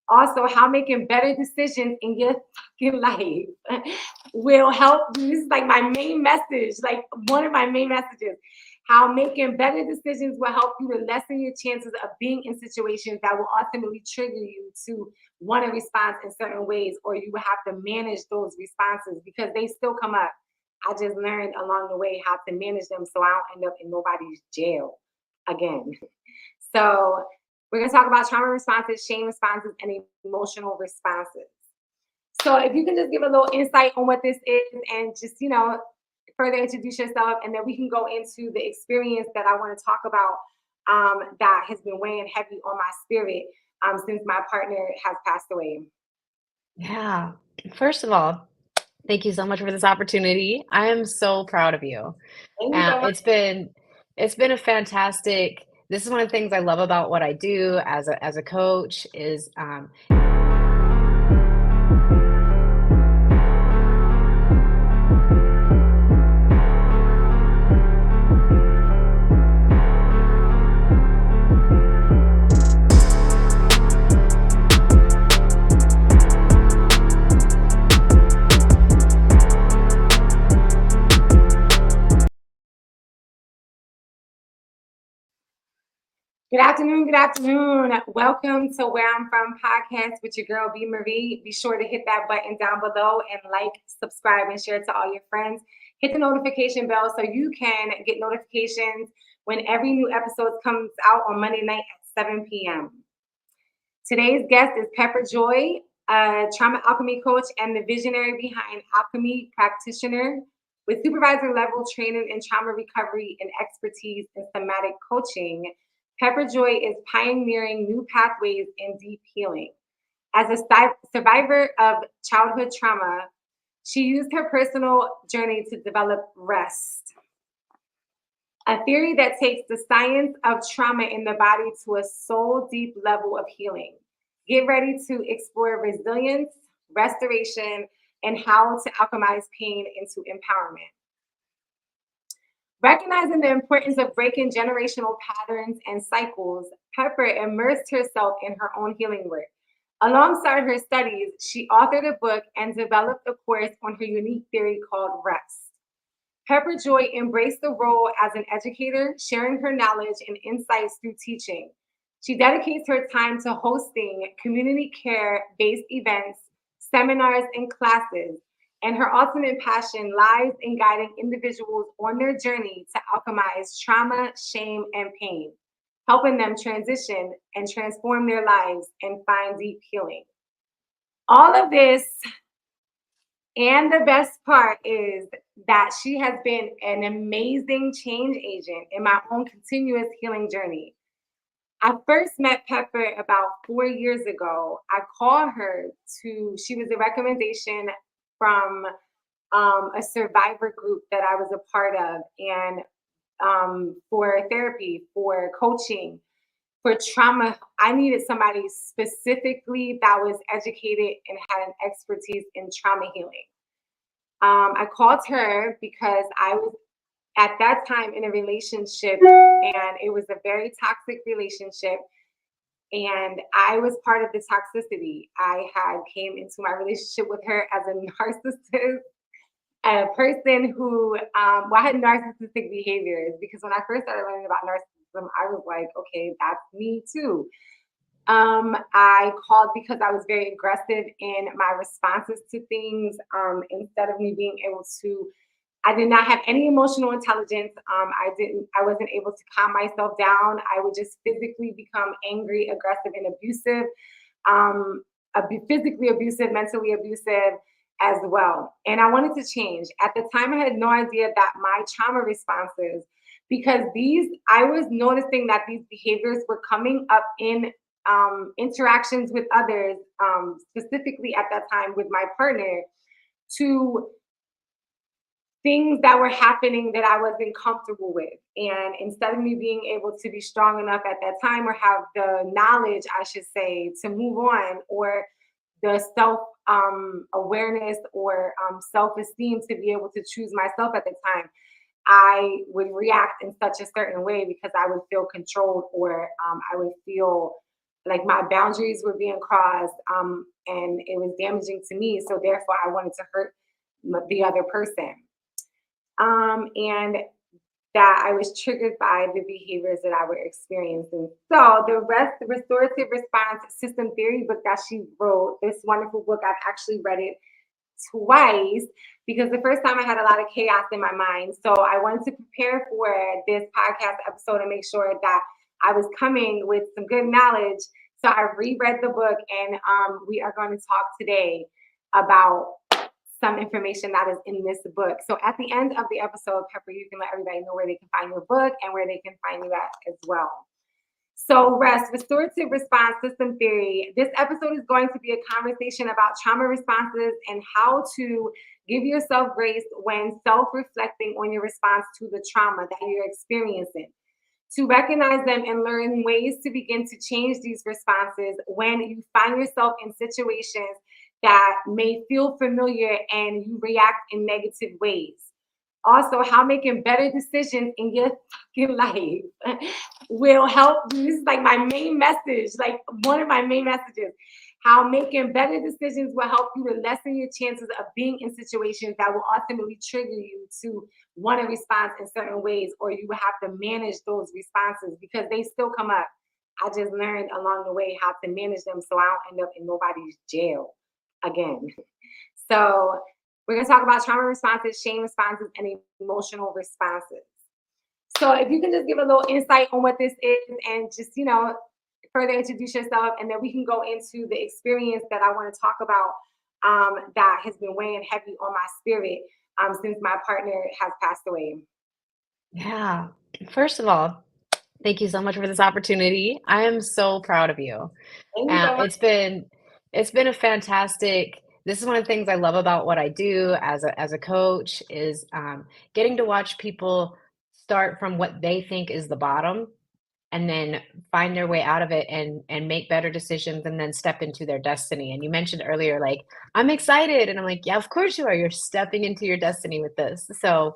Also, how making better decisions in your fucking life will help you. This is like my main message, like one of my main messages. How making better decisions will help you to lessen your chances of being in situations that will ultimately trigger you to want to respond in certain ways, or you will have to manage those responses because they still come up. I just learned along the way how to manage them so I don't end up in nobody's jail again. So we're going to talk about trauma responses, shame responses, and emotional responses. So if you can just give a little insight on what this is and just, further introduce yourself, and then we can go into the experience that I want to talk about that has been weighing heavy on my spirit since my partner has passed away. Yeah. First of all, thank you so much for this opportunity. I am so proud of you. Thank you so much. It's been a fantastic. This is one of the things I love about what I do as a coach is Good afternoon. Good afternoon. Welcome to Where I'm From podcast with your girl B.MARIE. Be sure to hit that button down below and like, subscribe, and share it to all your friends. Hit the notification bell so you can get notifications when every new episode comes out on Monday night at 7 p.m. Today's guest is Pepper Joy, a trauma alchemy coach and the visionary behind Alchemy Practitioner with supervisor level training in trauma recovery and expertise in somatic coaching. Pepper Joy is pioneering new pathways in deep healing. As a survivor of childhood trauma, she used her personal journey to develop rest, a theory that takes the science of trauma in the body to a soul deep level of healing. Get ready to explore resilience, restoration, and how to alchemize pain into empowerment. Recognizing the importance of breaking generational patterns and cycles, Pepper immersed herself in her own healing work. Alongside her studies, she authored a book and developed a course on her unique theory called Rest. Pepper Joy embraced the role as an educator, sharing her knowledge and insights through teaching. She dedicates her time to hosting community care based events, seminars, and classes, and her ultimate passion lies in guiding individuals on their journey to alchemize trauma, shame, and pain, helping them transition and transform their lives and find deep healing. All of this, and the best part is that she has been an amazing change agent in my own continuous healing journey. I first met Pepper about 4 years ago. I called her she was a recommendation from a survivor group that I was a part of, and for therapy, for coaching, for trauma. I needed somebody specifically that was educated and had an expertise in trauma healing. I called her because I was at that time in a relationship, and it was a very toxic relationship, and I was part of the toxicity. I had came into my relationship with her as a narcissist, a person who I had narcissistic behaviors, because when I first started learning about narcissism, I was like, okay, that's me too. I called because I was very aggressive in my responses to things. Instead of me being able to, I did not have any emotional intelligence. I wasn't able to calm myself down. I would just physically become angry, aggressive, and abusive. Physically abusive, mentally abusive as well. And I wanted to change. At the time, I had no idea that my trauma responses, because I was noticing that these behaviors were coming up in interactions with others, specifically at that time with my partner, to things that were happening that I wasn't comfortable with. And instead of me being able to be strong enough at that time, or have the knowledge, I should say, to move on, or the self awareness, or self esteem to be able to choose myself at the time, I would react in such a certain way because I would feel controlled, or I would feel like my boundaries were being crossed, and it was damaging to me. So therefore, I wanted to hurt the other person. And that I was triggered by the behaviors that I were experiencing. So the restorative response system theory book that she wrote, this wonderful book, I've actually read it twice because the first time I had a lot of chaos in my mind. So I wanted to prepare for this podcast episode and make sure that I was coming with some good knowledge. So I reread the book, and we are going to talk today about some information that is in this book. So at the end of the episode, Pepper, you can let everybody know where they can find your book and where they can find you at as well. So, restorative response system theory. This episode is going to be a conversation about trauma responses and how to give yourself grace when self reflecting on your response to the trauma that you're experiencing, to recognize them and learn ways to begin to change these responses when you find yourself in situations that may feel familiar and you react in negative ways. Also, how making better decisions in your fucking life will help you. This is like my main message, like one of my main messages. How making better decisions will help you to lessen your chances of being in situations that will ultimately trigger you to want to respond in certain ways, or you will have to manage those responses because they still come up. I just learned along the way how to manage them so I don't end up in nobody's jail again. So we're going to talk about trauma responses, shame responses, and emotional responses. So if you can just give a little insight on what this is and just, further introduce yourself, and then we can go into the experience that I want to talk about that has been weighing heavy on my spirit since my partner has passed away. Yeah. First of all, thank you so much for this opportunity. I am so proud of you. Thank you so much. It's been a fantastic. This is one of the things I love about what I do as a coach is getting to watch people start from what they think is the bottom and then find their way out of it and make better decisions and then step into their destiny. And you mentioned earlier, like, I'm excited. And I'm like, yeah, of course you are. You're stepping into your destiny with this. So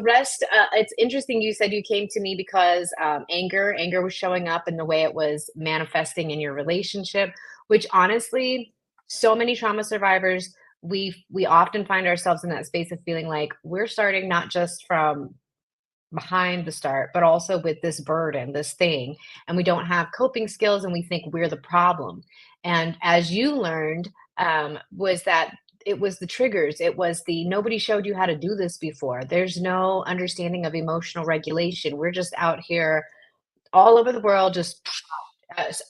rest. It's interesting. You said you came to me because anger was showing up in the way it was manifesting in your relationship, which honestly, so many trauma survivors, we often find ourselves in that space of feeling like we're starting not just from behind the start, but also with this burden, this thing, and we don't have coping skills, and we think we're the problem. And as you learned, was that it was the triggers, it was the nobody showed you how to do this before. There's no understanding of emotional regulation. We're just out here all over the world, just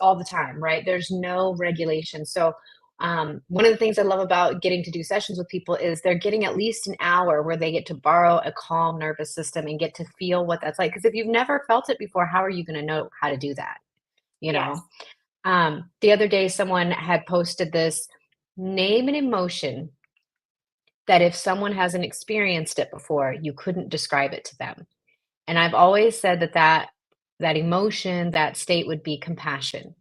all the time, right? There's no regulation. So, one of the things I love about getting to do sessions with people is they're getting at least an hour where they get to borrow a calm nervous system and get to feel what that's like. Because if you've never felt it before, how are you going to know how to do that? You Yes. know, the other day, someone had posted this: name an emotion that if someone hasn't experienced it before, you couldn't describe it to them. And I've always said that emotion, that state would be compassion.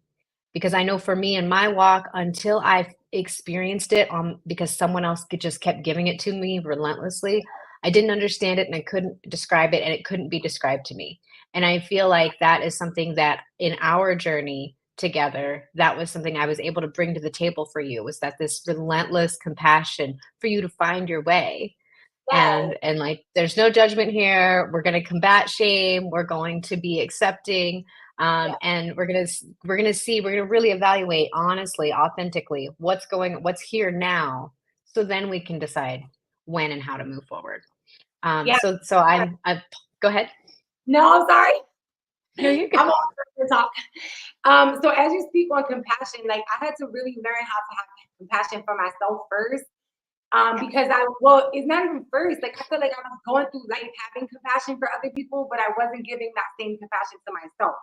Because I know for me in my walk, until I've experienced it because someone else just kept giving it to me relentlessly, I didn't understand it and I couldn't describe it and it couldn't be described to me. And I feel like that is something that in our journey together, that was something I was able to bring to the table for you, was that this relentless compassion for you to find your way. Yes. And like, there's no judgment here. We're going to combat shame. We're going to be accepting. Yes. And we're going to really evaluate honestly, authentically, what's here now. So then we can decide when and how to move forward. Yes. So I go ahead. No, I'm sorry. No, you go. I'm all for the talk. So as you speak on compassion, like I had to really learn how to have compassion for myself first. Because it's not even first. Like I feel like I was going through life having compassion for other people, but I wasn't giving that same compassion to myself.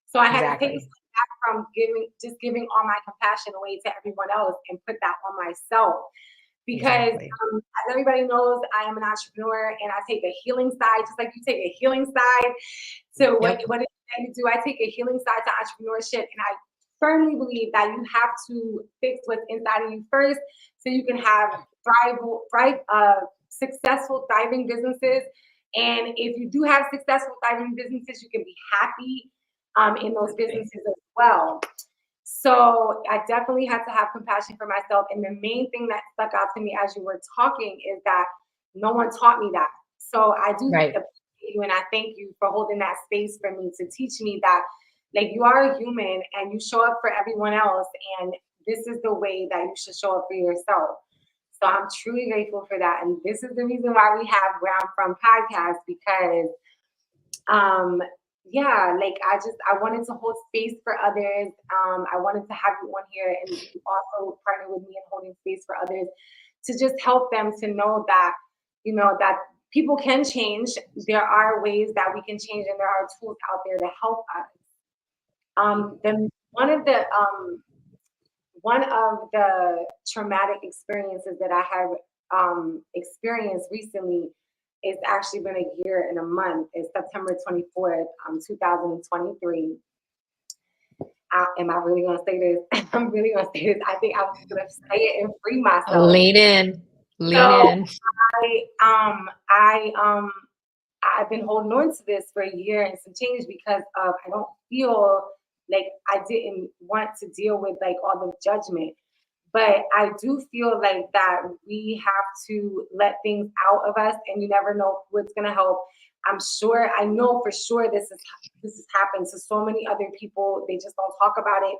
So I had to take a Exactly. step back from giving all my compassion away to everyone else and put that on myself. Because Exactly. as everybody knows, I am an entrepreneur and I take a healing side, just like you take a healing side to what Yep. it is that you do. I take a healing side to entrepreneurship, and I firmly believe that you have to fix what's inside of you first, so you can have successful, thriving businesses. And if you do have successful, thriving businesses, you can be happy in those Exactly. businesses as well. So I definitely had to have compassion for myself. And the main thing that stuck out to me as you were talking is that no one taught me that. So I do Right. appreciate you and I thank you for holding that space for me to teach me that like you are a human and you show up for everyone else and this is the way that you should show up for yourself. So I'm truly grateful for that. And this is the reason why we have Where I'm From podcast because um yeah, like I wanted to hold space for others. I wanted to have you on here and you also partner with me in holding space for others to just help them to know that that people can change. There are ways that we can change and there are tools out there to help us. Then one of the traumatic experiences that I have experienced recently, it's actually been a year and a month. It's September 24th, 2023. Am I really gonna say this? I'm really gonna say this. I think I'm gonna say it and free myself. Lean in. Lean So in. I've been holding on to this for a year and some change because of I don't feel like I didn't want to deal with like all the judgment. But I do feel like that we have to let things out of us and you never know what's gonna help. I know for sure this has happened to so many other people. They just don't talk about it.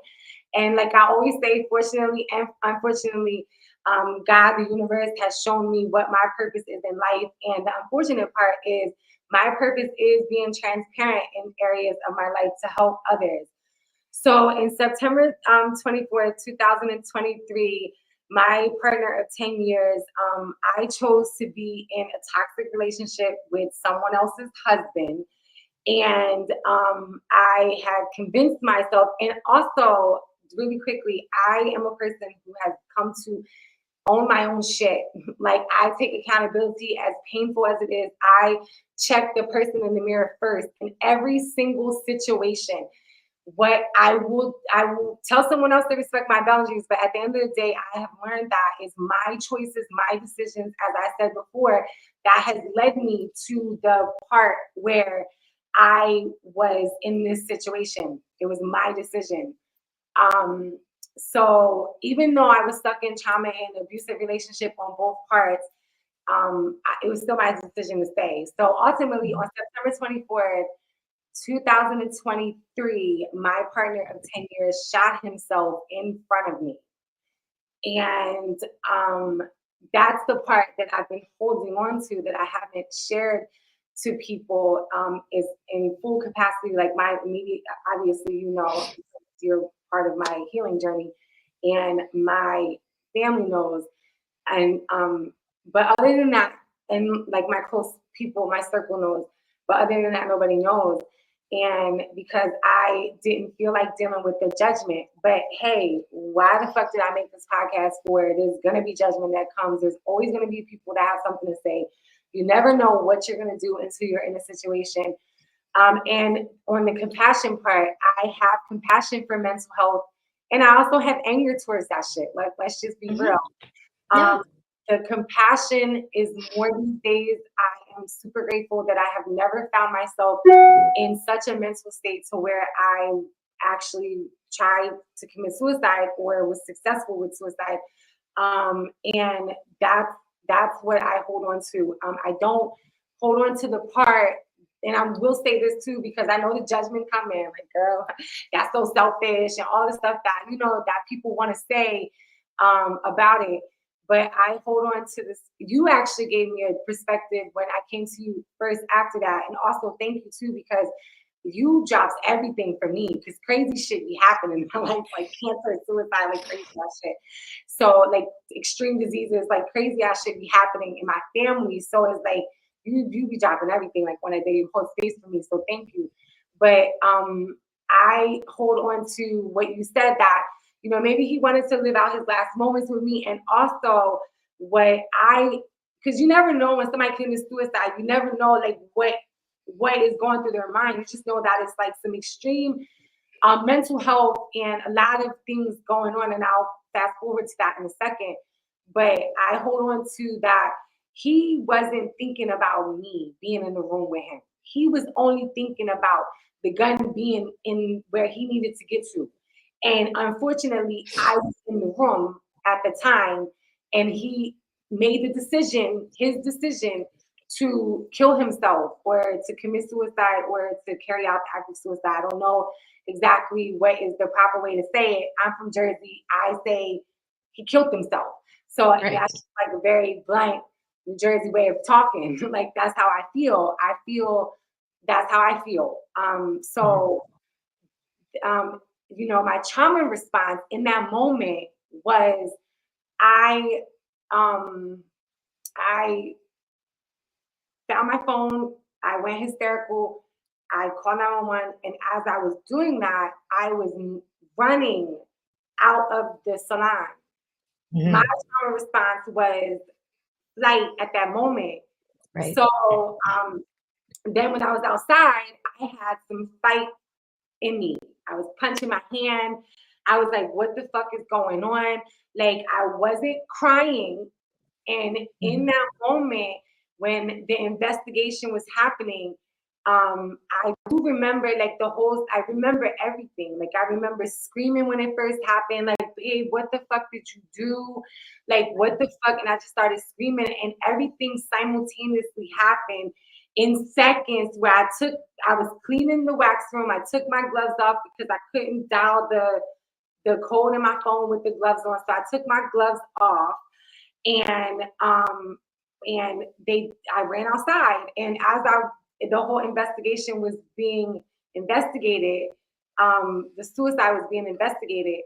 And like I always say, fortunately and unfortunately, God, the universe has shown me what my purpose is in life. And the unfortunate part is my purpose is being transparent in areas of my life to help others. So in September 24th, 2023, my partner of 10 years, I chose to be in a toxic relationship with someone else's husband. And I had convinced myself, and also really quickly, I am a person who has come to own my own shit. Like I take accountability as painful as it is. I check the person in the mirror first in every single situation. What I will tell someone else to respect my boundaries, but at the end of the day, I have learned that it's my choices, my decisions, as I said before, that has led me to the part where I was in this situation. It was my decision. Um, so even though I was stuck in trauma and abusive relationship on both parts, it was still my decision to stay. So ultimately, on September 24th, 2023, my partner of 10 years shot himself in front of me. And that's the part that I've been holding on to that I haven't shared to people is in full capacity. Like my immediate, obviously, you're part of my healing journey, and my family knows. And but other than that, and like my close people, my circle knows. But other than that, nobody knows. And because I didn't feel like dealing with the judgment, but hey, why the fuck did I make this podcast for? There's gonna be judgment that comes. There's always gonna be people that have something to say. You never know what you're gonna do until you're in a situation. And on the compassion part, I have compassion for mental health, and I also have anger towards that shit. Like, let's just be Mhm. real. Yeah. Um, the compassion is more these days. I am super grateful that I have never found myself in such a mental state to where I actually tried to commit suicide or was successful with suicide. And that's what I hold on to. I don't hold on to the part, and I will say this too because I know the judgment coming. Like, girl, that's so selfish, and all the stuff that that people want to say about it. But I hold on to this. You actually gave me a perspective when I came to you first after that, and also thank you too because you drops everything for me because crazy shit be happening in my life, like cancer, suicide, like crazy ass shit. So like extreme diseases, like crazy ass shit be happening in my family. So it's like you be dropping everything like one a day. You hold space for me, so thank you. But I hold on to what you said that maybe he wanted to live out his last moments with me, and also what I because you never know when somebody commits suicide. You never know like what is going through their mind. You just know that it's like some extreme mental health and a lot of things going on. And I'll fast forward to that in a second. But I hold on to that. He wasn't thinking about me being in the room with him. He was only thinking about the gun being in where he needed to get to. And unfortunately, I was in the room at the time, and he made his decision to kill himself or to commit suicide or to carry out the act of suicide. I don't know exactly what is the proper way to say it. I'm from Jersey. I say he killed himself. So Right. that's like a very blunt New Jersey way of talking. Like that's how I feel. That's how I feel. Um, my trauma response in that moment was I um I found my phone, I went hysterical, I called 911, and as I was doing that, I was running out of the salon. My Mhm. trauma response was flight at that moment. Right. So then when I was outside, I had some fight in me. I was punching my hand. I was like, what the fuck is going on? Like, I wasn't crying. And in Mhm. that moment, when the investigation was happening, I do remember like I remember everything. Like, I remember screaming when it first happened, like, babe, what the fuck did you do? Like, what the fuck? And I just started screaming, and everything simultaneously happened in seconds where I was cleaning the wax room. I took my gloves off because I couldn't dial the code in my phone with the gloves on. So I took my gloves off and I ran outside, and the whole investigation was being investigated, the suicide was being investigated.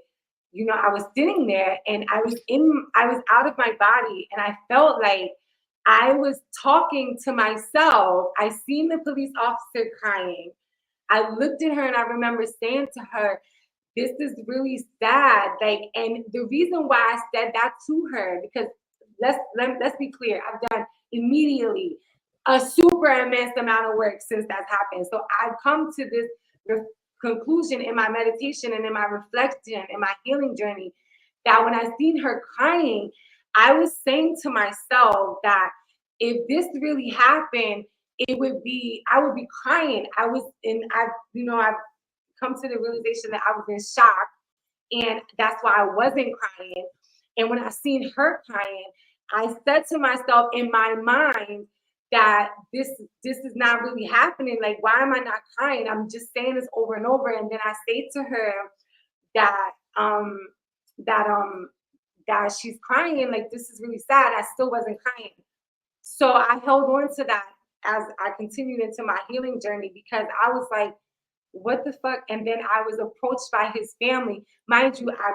I was sitting there, and I was out of my body, and I felt like I was talking to myself. I seen the police officer crying. I looked at her, and I remember saying to her, this is really sad. Like, and the reason why I said that to her, because let's be clear, I've done immediately a super immense amount of work since that's happened. So I've come to this conclusion in my meditation and in my reflection in my healing journey that when I seen her crying, I was saying to myself that if this really happened, I would be crying. I've come to the realization that I was in shock, and that's why I wasn't crying. And when I seen her crying, I said to myself in my mind that this is not really happening. Like, why am I not crying? I'm just saying this over and over. And then I say to her that that um that she's crying, like this is really sad. I still wasn't crying. So I held on to that as I continued into my healing journey because I was like, what the fuck? And then I was approached by his family. Mind you, I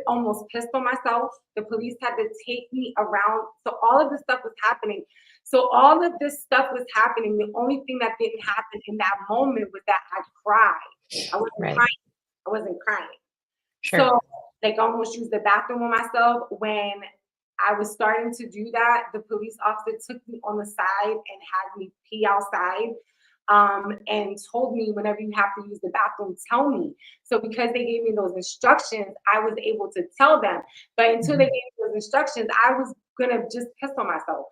almost pissed on myself. The police had to take me around. So all of this stuff was happening. So all of this stuff was happening. The only thing that didn't happen in that moment was that I cried. I wasn't Right. crying. I wasn't crying. Sure. So like I almost used the bathroom on myself. When I was starting to do that, the police officer took me on the side and had me pee outside, and told me whenever you have to use the bathroom, tell me. So because they gave me those instructions, I was able to tell them. But until they Mhm. gave me those instructions, I was gonna just piss on myself.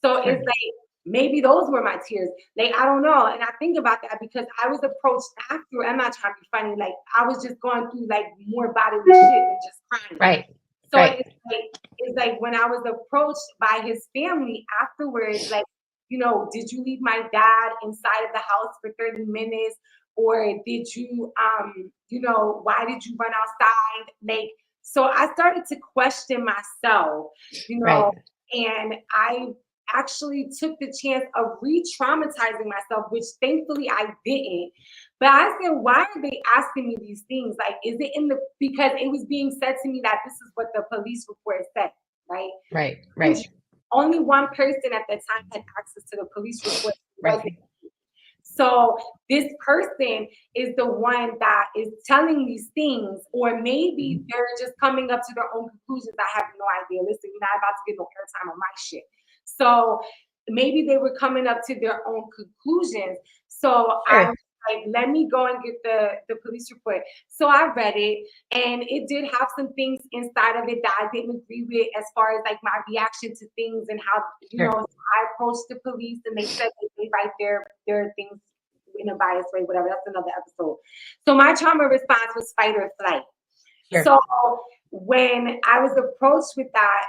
So Sure. it's like maybe those were my tears. Like I don't know. And I think about that because I was approached after. I'm not trying to be funny. Like I was just going through like more bodily shit than just crying. Right. So Right. it's like when I was approached by his family afterwards, like, did you leave my dad inside of the house for 30 minutes? Or did you, why did you run outside? Like, so I started to question myself, you know, Right. and I actually took the chance of re-traumatizing myself, which thankfully I didn't. But I said, why are they asking me these things? Like, is it because it was being said to me that this is what the police report said, right? Right. And Right. only one person at the time had access to the police report. It Right. wasn't. So this person is the one that is telling these things, or maybe Mhm. they're just coming up to their own conclusions. I have no idea. Listen, you're not about to get no airtime on my shit. So maybe they were coming up to their own conclusions. So I Sure. was like, let me go and get the police report. So I read it, and it did have some things inside of it that I didn't agree with as far as like my reaction to things and how, Sure. I approached the police and they said that they write their things in a biased way, whatever. That's another episode. So my trauma response was fight or flight. Sure. So when I was approached with that,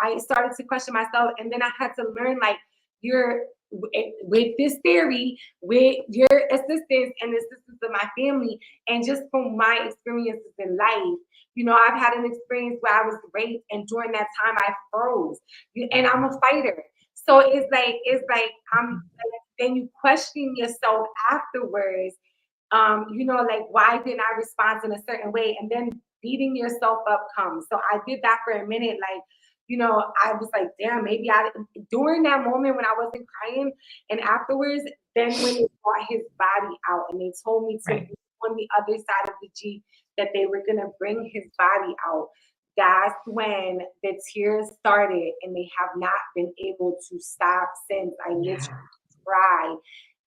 I started to question myself, and then I had to learn like you're with this theory, with your assistance and the assistance of my family, and just from my experiences in life. I've had an experience where I was raped, and during that time I froze. And I'm a fighter. So it's like I'm like, then you question yourself afterwards, like why didn't I respond in a certain way? And then beating yourself up comes. So I did that for a minute, like, I was like, damn, maybe I during that moment when I wasn't crying and afterwards, then when they brought his body out and they told me to Right. be on the other side of the Jeep, that they were gonna bring his body out. That's when the tears started, and they have not been able to stop since. I literally Yeah. cry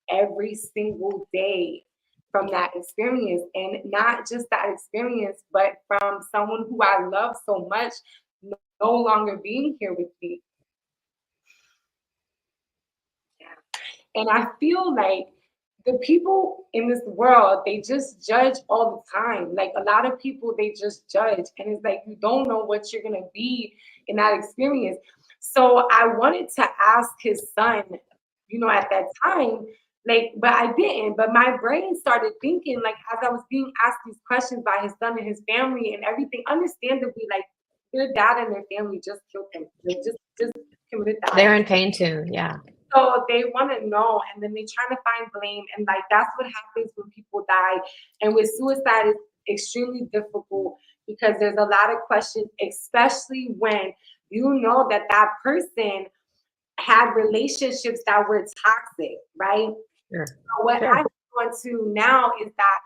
every single day from that experience. And not just that experience, but from someone who I love so much no longer being here with me. And I feel like the people in this world, they just judge all the time. Like a lot of people, they just judge. And it's like, you don't know what you're going to be in that experience. So I wanted to ask his son, at that time, like, but I didn't. But my brain started thinking, like, as I was being asked these questions by his son and his family and everything, understandably, like, their dad and their family just killed him. They just committed the They're act. in pain too. Yeah. So they want to know, and then they trying to find blame, and like that's what happens when people die. And with suicide, it's extremely difficult because there's a lot of questions, especially when you know that that person had relationships that were toxic, right? Sure. So what Sure. I'm going to now is that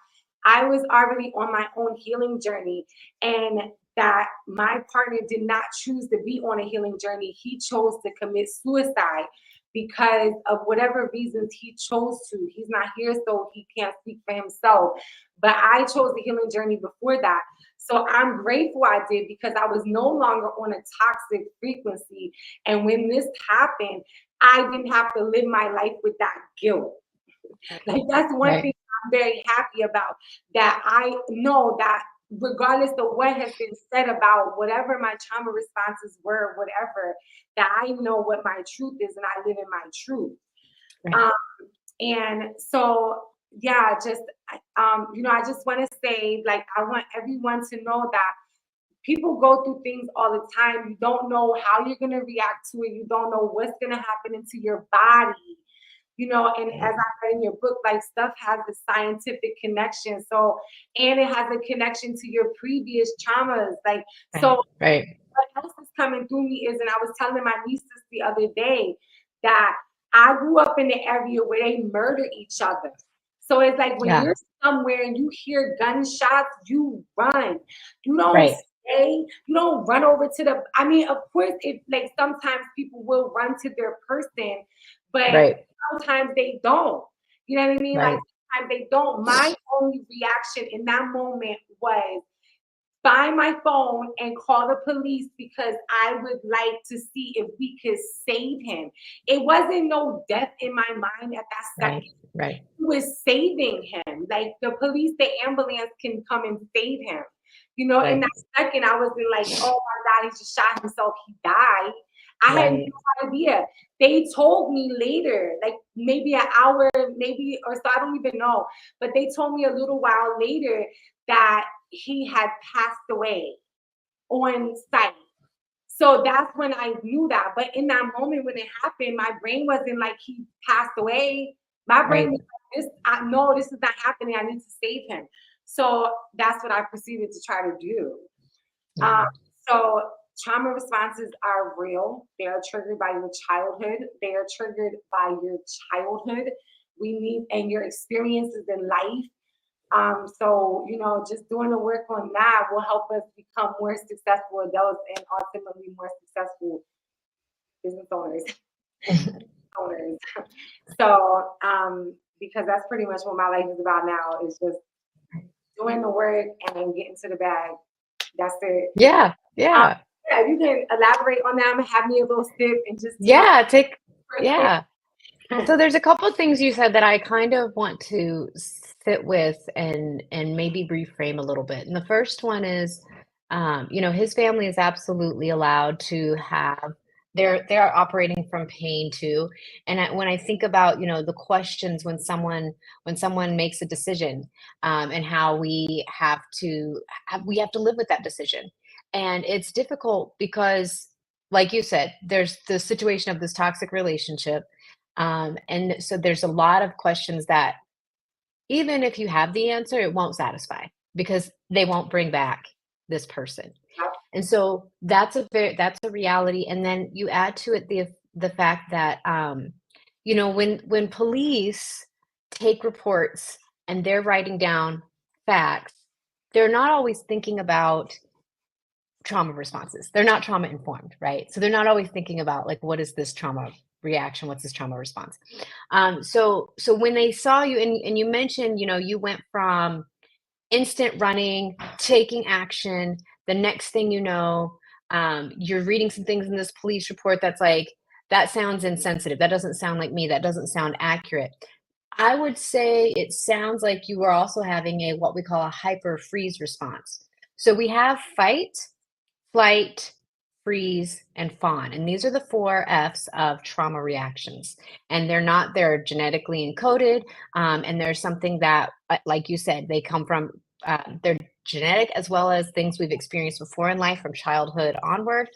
I was already on my own healing journey, and that my partner did not choose to be on a healing journey. He chose to commit suicide because of whatever reasons he chose to. He's not here, so he can't speak for himself. But I chose the healing journey before that. So I'm grateful I did, because I was no longer on a toxic frequency. And when this happened, I didn't have to live my life with that guilt. Like that's one thing Right. I'm very happy about. That I know that regardless of what has been said about whatever my trauma responses were, whatever, that I know what my truth is and I live in my truth. Right. Um, and so yeah, just I just want to say, like, I want everyone to know that people go through things all the time. You don't know how you're gonna react to it. You don't know what's gonna happen into your body. And as Right. I read in your book, like stuff has a scientific connection. So, and it has a connection to your previous traumas. Like, so Right. Right. what else is coming through me is, and I was telling my nieces the other day that I grew up in the area where they murder each other. So it's like when Yeah. you're somewhere and you hear gunshots, you run. You don't Right. stay. You don't run over to the. I mean, of course, it like sometimes people will run to their person, but Right. sometimes they don't. You know what I mean? Like Right. sometimes they don't. My only reaction in that moment was find my phone and call the police, because I would like to see if we could save him. It wasn't no death in my mind at that Right. second. Right. It was saving him. Like the police, the ambulance can come and save him. In Right. that second, I wasn't like, oh my God, he just shot himself. He died. I had Right. no idea. They told me later, like maybe an hour, maybe, or so, I don't even know. But they told me a little while later that he had passed away on site. So that's when I knew that. But in that moment when it happened, my brain wasn't like he passed away. My brain Right. was like, this, I know this is not happening. I need to save him. So that's what I proceeded to try to do. Yeah. Um, so trauma responses are real. They are triggered by your childhood. They are triggered by your childhood. We need, and your experiences in life. So, just doing the work on that will help us become more successful adults and ultimately more successful business owners. owners. So, because that's pretty much what my life is about now, is just doing the work and then getting to the bag. That's it. Yeah. Um, Yeah. yeah, if you can elaborate on that, have me a little sip and just tell Yeah. Take. me real quick. Yeah. So there's a couple of things you said that I kind of want to sit with and maybe reframe a little bit. And the first one is, his family is absolutely allowed to have they're operating from pain too. And when I think about the questions when someone makes a decision, and how we have to live with that decision, and it's difficult because, like you said, there's the situation of this toxic relationship, and so there's a lot of questions that even if you have the answer, it won't satisfy because they won't bring back this person. And so that's a reality. And then you add to it the fact that when police take reports and they're writing down facts, they're not always thinking about trauma responses. They're not trauma informed, right? So they're not always thinking about like, what is this trauma reaction? What's this trauma response? So when they saw you and you mentioned, you went from instant running, taking action. The next thing you know, you're reading some things in this police report that's like, that sounds insensitive. That doesn't sound like me. That doesn't sound accurate. I would say it sounds like you are also having a what we call a hyper freeze response. So we have fight, flight, freeze, and fawn. And these are the four F's of trauma reactions. And they're genetically encoded. And there's something that, like you said, they come from, they're genetic as well as things we've experienced before in life from childhood onward.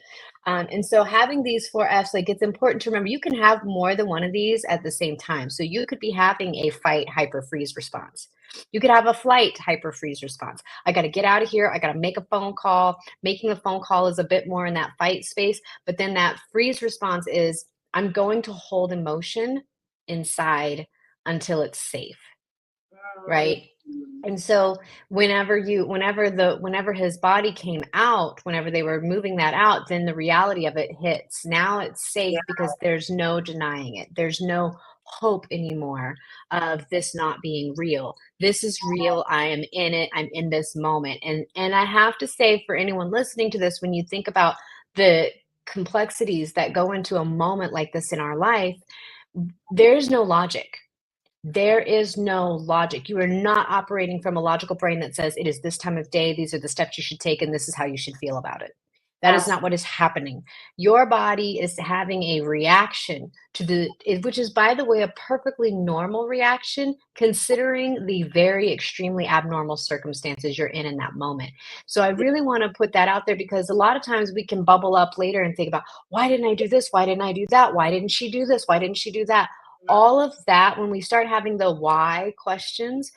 And so having these four F's, like it's important to remember you can have more than one of these at the same time. So you could be having a fight hyper freeze response. You could have a flight hyper freeze response. I got to get out of here. I got to make a phone call. Making a phone call is a bit more in that fight space. But then that freeze response is I'm going to hold emotion inside until it's safe. Right. And so whenever his body came out, whenever they were moving that out, then the reality of it hits. Now it's safe because there's no denying it. There's no hope anymore of this not being real. This is real. I am in it. I'm in this moment. And I have to say for anyone listening to this, when you think about the complexities that go into a moment like this in our life, there's no logic. There is no logic. You are not operating from a logical brain that says it is this time of day, these are the steps you should take, and this is how you should feel about it. That is not what is happening. Your body is having a reaction which is, by the way, a perfectly normal reaction considering the very extremely abnormal circumstances you're in that moment. So I really want to put that out there because a lot of times we can bubble up later and think about, why didn't I do this? Why didn't I do that? Why didn't she do this? Why didn't she do that? All of that, when we start having the why questions,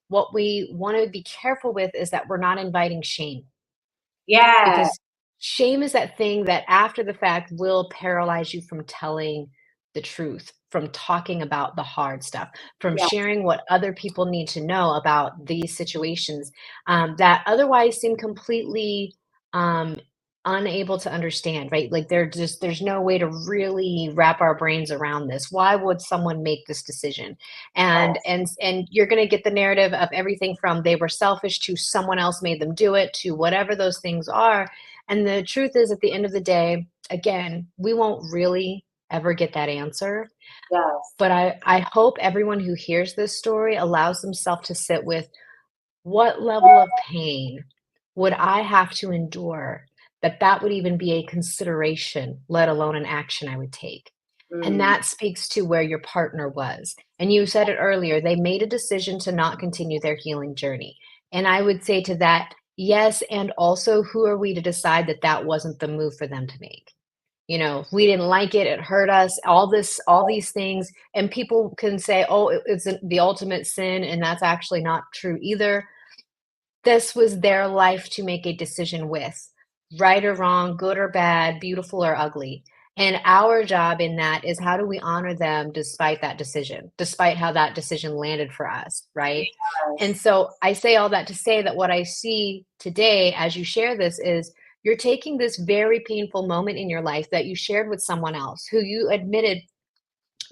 what we want to be careful with is that we're not inviting shame, Yeah. because shame is that thing that after the fact will paralyze you from telling the truth, from talking about the hard stuff, from Yeah. sharing what other people need to know about these situations, that otherwise seem completely um, unable to understand, right? Like there's no way to really wrap our brains around this. Why would someone make this decision? And you're going to get the narrative of everything from they were selfish to someone else made them do it to whatever those things are. And the truth is, at the end of the day, again, we won't really ever get that answer. Yes. But I hope everyone who hears this story allows themselves to sit with what level of pain would I have to endure that would even be a consideration, let alone an action I would take. And Mm. that speaks to where your partner was. And you said it earlier, they made a decision to not continue their healing journey. And I would say to that, yes. And also, who are we to decide that wasn't the move for them to make? We didn't like it, it hurt us, all these things. And people can say, oh, it's the ultimate sin. And that's actually not true either. This was their life to make a decision with, right or wrong, good or bad, beautiful or ugly. And our job in that is how do we honor them despite that decision, despite how that decision landed for us, right? And Yes. so I say all that to say that what I see today as you share this is you're taking this very painful moment in your life that you shared with someone else who you admitted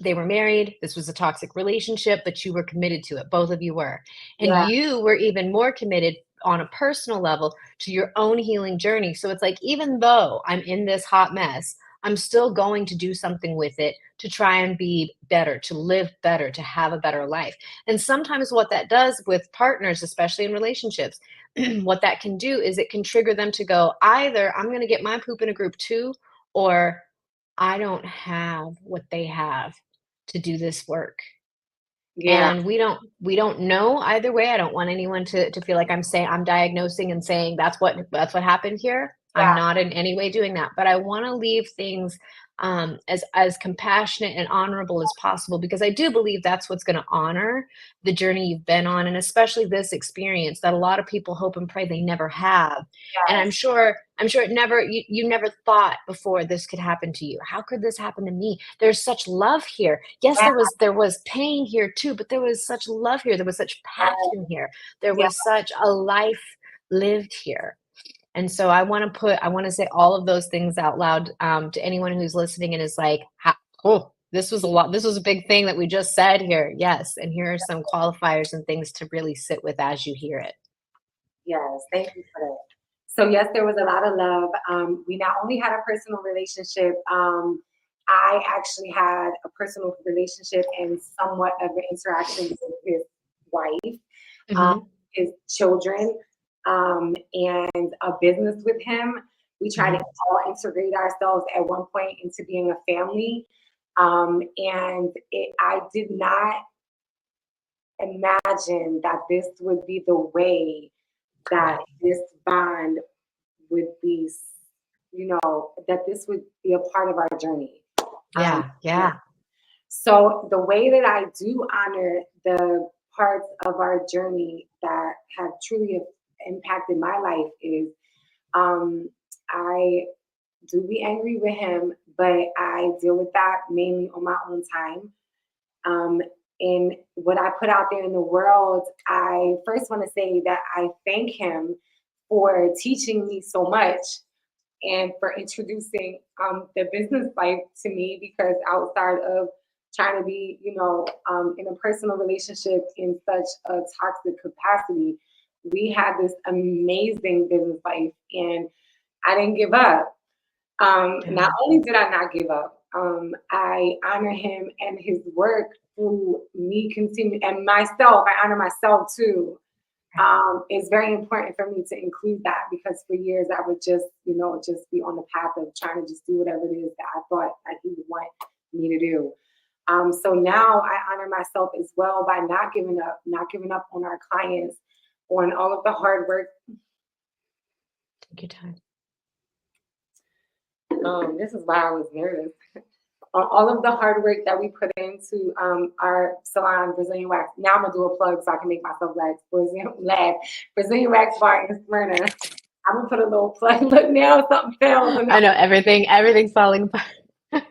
they were married. This was a toxic relationship, but you were committed to it. Both of you were. And Yeah. you were even more committed on a personal level to your own healing journey. So it's like, even though I'm in this hot mess, I'm still going to do something with it to try and be better, to live better, to have a better life. And sometimes what that does with partners, especially in relationships, what that can do is it can trigger them to go, either I'm going to get my poop in a group too, or I don't have what they have to do this work. Yeah. And we don't know either way. I don't want anyone to feel like I'm diagnosing and saying that's what happened here. I'm Yeah. not in any way doing that, but I want to leave things as compassionate and honorable as possible, because I do believe that's what's going to honor the journey you've been on, and especially this experience that a lot of people hope and pray they never have. And I'm Yes. sure it never you never thought before this could happen to you. How could this happen to me? There's such love here. Yes, Yeah. there was pain here too, but there was such love here. There was such passion here. There Yeah. was such a life lived here. And so I want to say all of those things out loud to anyone who's listening and is like, oh, this was a lot. This was a big thing that we just said here. Yes. And here are some qualifiers and things to really sit with as you hear it. Yes. Thank you for that. So yes, there was a lot of love. We not only had a personal relationship, I actually had a personal relationship and somewhat of an interaction with his wife, um, Hmm. his children, and a business with him. We tried to Hmm. all integrate ourselves at one point into being a family. I did not imagine that this would be the way that Wow. this bond would be, that this would be a part of our journey. Um, Yeah. yeah. Yeah. So the way that I do honor the parts of our journey that have truly impacted my life is, um, I do be angry with him, but I deal with that mainly on my own time. Um, and what I put out there in the world, I first want to say that I thank him for teaching me so much and for introducing the business life to me, because outside of trying to be, in a personal relationship in such a toxic capacity, we had this amazing business life and I didn't give up. Yeah. Not only did I not give up, I honor him and his work through me continue, and myself, I honor myself too. It's very important for me to include that, because for years I would just, just be on the path of trying to just do whatever it is that I thought that he would want me to do. So now I honor myself as well by not giving up on our clients, on all of the hard work. Take your time. This is why I was nervous. On all of the hard work that we put into our salon, Brazilian Wax. Now I'm gonna do a plug so I can make myself laugh. Brazilian Wax Bar in Smyrna. I'm gonna put a little plug. Look, now something fails, and I know everything's falling apart.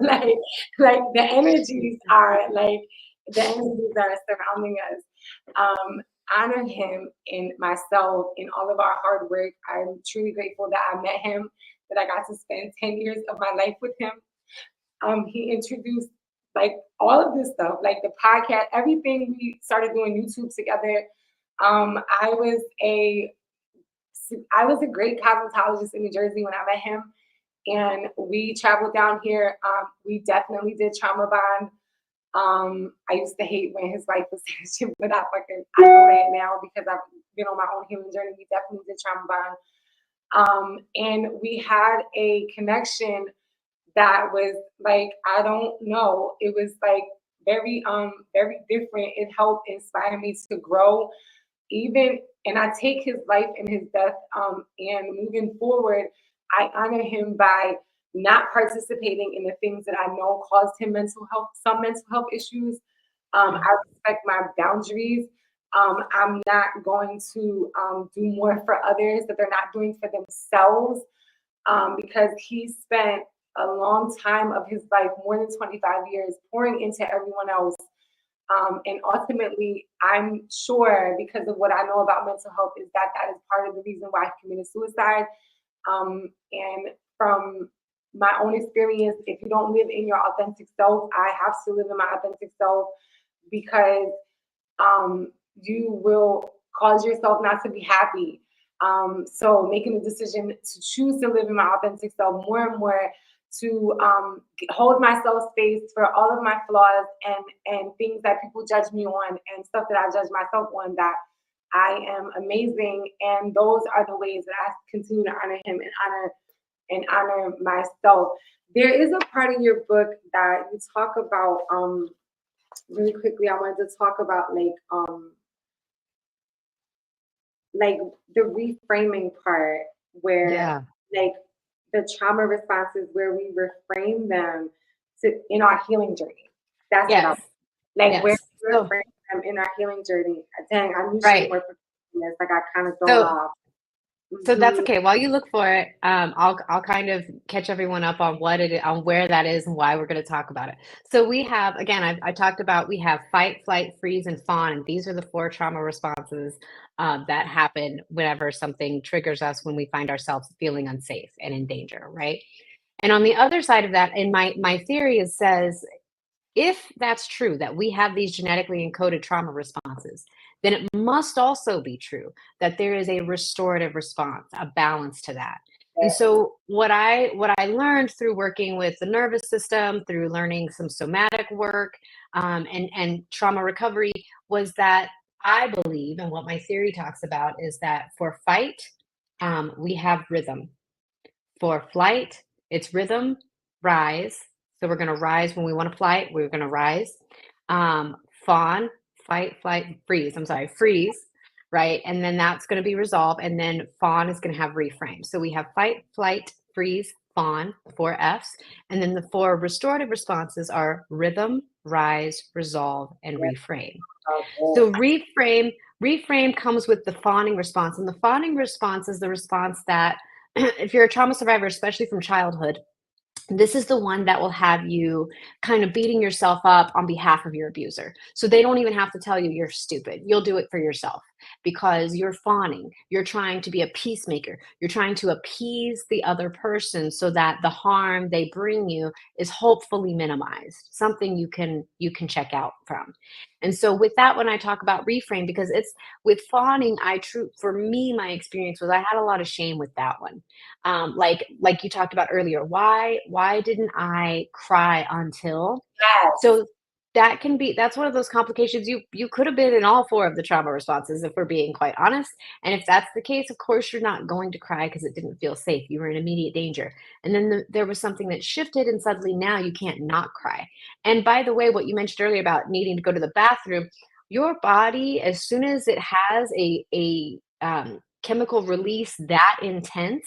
like like the energies are surrounding us. Honor him and myself in all of our hard work. I'm truly grateful that I met him, that I got to spend 10 years of my life with him. He introduced like all of this stuff, like the podcast, everything. We started doing YouTube together. Um, I was a I was a great cosmetologist in New Jersey when I met him, and we traveled down here. We definitely did trauma bond. I used to hate when his wife was saying shit, but I know that now because I've been on my own healing journey. We definitely did trauma bond. And we had a connection that was like, I don't know, it was like very different. It helped inspire me to grow, even, and I take his life and his death, and moving forward, I honor him by not participating in the things that I know caused him some mental health issues. Yeah. I respect my boundaries. I'm not going to do more for others that they're not doing for themselves, because he spent a long time of his life, more than 25 years, pouring into everyone else. And ultimately, I'm sure, because of what I know about mental health, is that that is part of the reason why he committed suicide. And from my own experience, if you don't live in your authentic self, I have to live in my authentic self, because you will cause yourself not to be happy. So making the decision to choose to live in my authentic self more and more, to hold myself space for all of my flaws and things that people judge me on and stuff that I judge myself on, that I am amazing. And those are the ways that I continue to honor him and honor myself. There is a part of your book that you talk about really quickly. I wanted to talk about like the reframing part, where Yeah. like the trauma responses, where we reframe them to in our healing journey. That's what I Yes. like, where Yes. we So, reframe them in our healing journey. Dang, I knew she was right. more perfectionist. I got kind of thrown So off. So that's Hmm. okay. While you look for it, I'll kind of catch everyone up on on where that is and why we're going to talk about it. So we have, again, I talked about, we have fight, flight, freeze, and fawn, and these are the four trauma responses that happen whenever something triggers us when we find ourselves feeling unsafe and in danger, right? And on the other side of that, in my theory, it says if that's true, that we have these genetically encoded trauma responses, then it must also be true that there is a restorative response, a balance to that. And so what I learned through working with the nervous system, through learning some somatic work, and trauma recovery, was that I believe, and what my theory talks about, is that for fight, we have rhythm. For flight, it's rhythm, rise. So we're going to rise when we want to fly. We're going to rise. Fawn, fight, flight, freeze. I'm sorry, freeze, right? And then that's going to be resolve. And then fawn is going to have reframe. So we have fight, flight, freeze, fawn, four F's. And then the four restorative responses are rhythm, rise, resolve, and reframe. So reframe comes with the fawning response. And the fawning response is the response that if you're a trauma survivor, especially from childhood, this is the one that will have you kind of beating yourself up on behalf of your abuser. So they don't even have to tell you you're stupid. You'll do it for yourself because you're fawning. You're trying to be a peacemaker. You're trying to appease the other person so that the harm they bring you is hopefully minimized, something you can check out from. And so with that, when I talk about reframe, because it's with fawning, for me, my experience was I had a lot of shame with that one. Like you talked about earlier, why didn't I cry until? Yes. So that's one of those complications. You could have been in all four of the trauma responses, if we're being quite honest. And if that's the case, of course you're not going to cry because it didn't feel safe. You were in immediate danger. And then there was something that shifted, and suddenly now you can't not cry. And by the way, what you mentioned earlier about needing to go to the bathroom, your body, as soon as it has a chemical release that intense,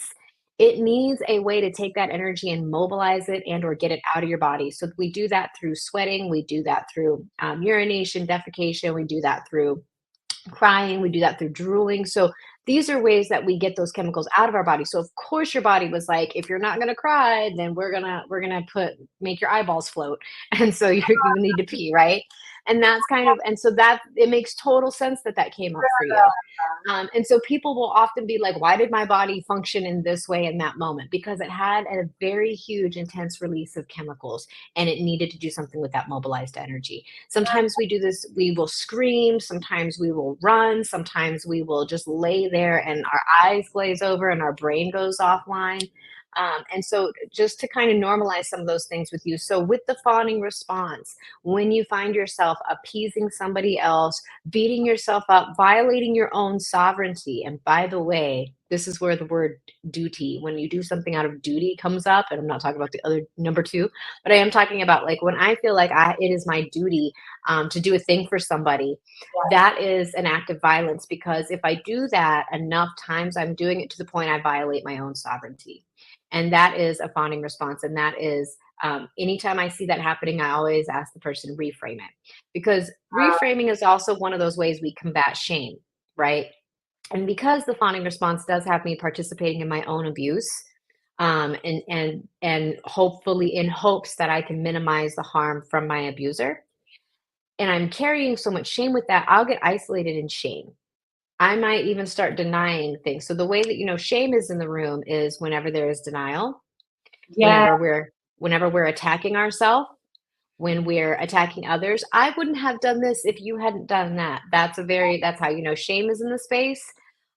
it needs a way to take that energy and mobilize it and or get it out of your body. So we do that through sweating, we do that through urination, defecation, we do that through crying, we do that through drooling. So these are ways that we get those chemicals out of our body. So of course your body was like, if you're not going to cry, then we're going to make your eyeballs float. And so you need to pee, right? And that's kind of, and so that it makes total sense that that came up for you. And so people will often be like, why did my body function in this way in that moment? Because it had a very huge, intense release of chemicals and it needed to do something with that mobilized energy. Sometimes we do this, we will scream, sometimes we will run, sometimes we will just lay there and our eyes glaze over and our brain goes offline. And so just to kind of normalize some of those things with you. So with the fawning response, when you find yourself appeasing somebody else, beating yourself up, violating your own sovereignty. And by the way, this is where the word duty, when you do something out of duty, comes up. And I'm not talking about the other number two, but I am talking about like when I feel like it is my duty to do a thing for somebody. That is an act of violence because if I do that enough times, I'm doing it to the point I violate my own sovereignty. And that is a fawning response. And that is anytime I see that happening, I always ask the person to reframe it because reframing is also one of those ways we combat shame, right? And because the fawning response does have me participating in my own abuse, and hopefully in hopes that I can minimize the harm from my abuser, and I'm carrying so much shame with that, I'll get isolated in shame. I might even start denying things. So the way that shame is in the room is whenever there is denial, Yeah. whenever we're attacking ourselves, when we're attacking others. I wouldn't have done this if you hadn't done that. That's how shame is in the space.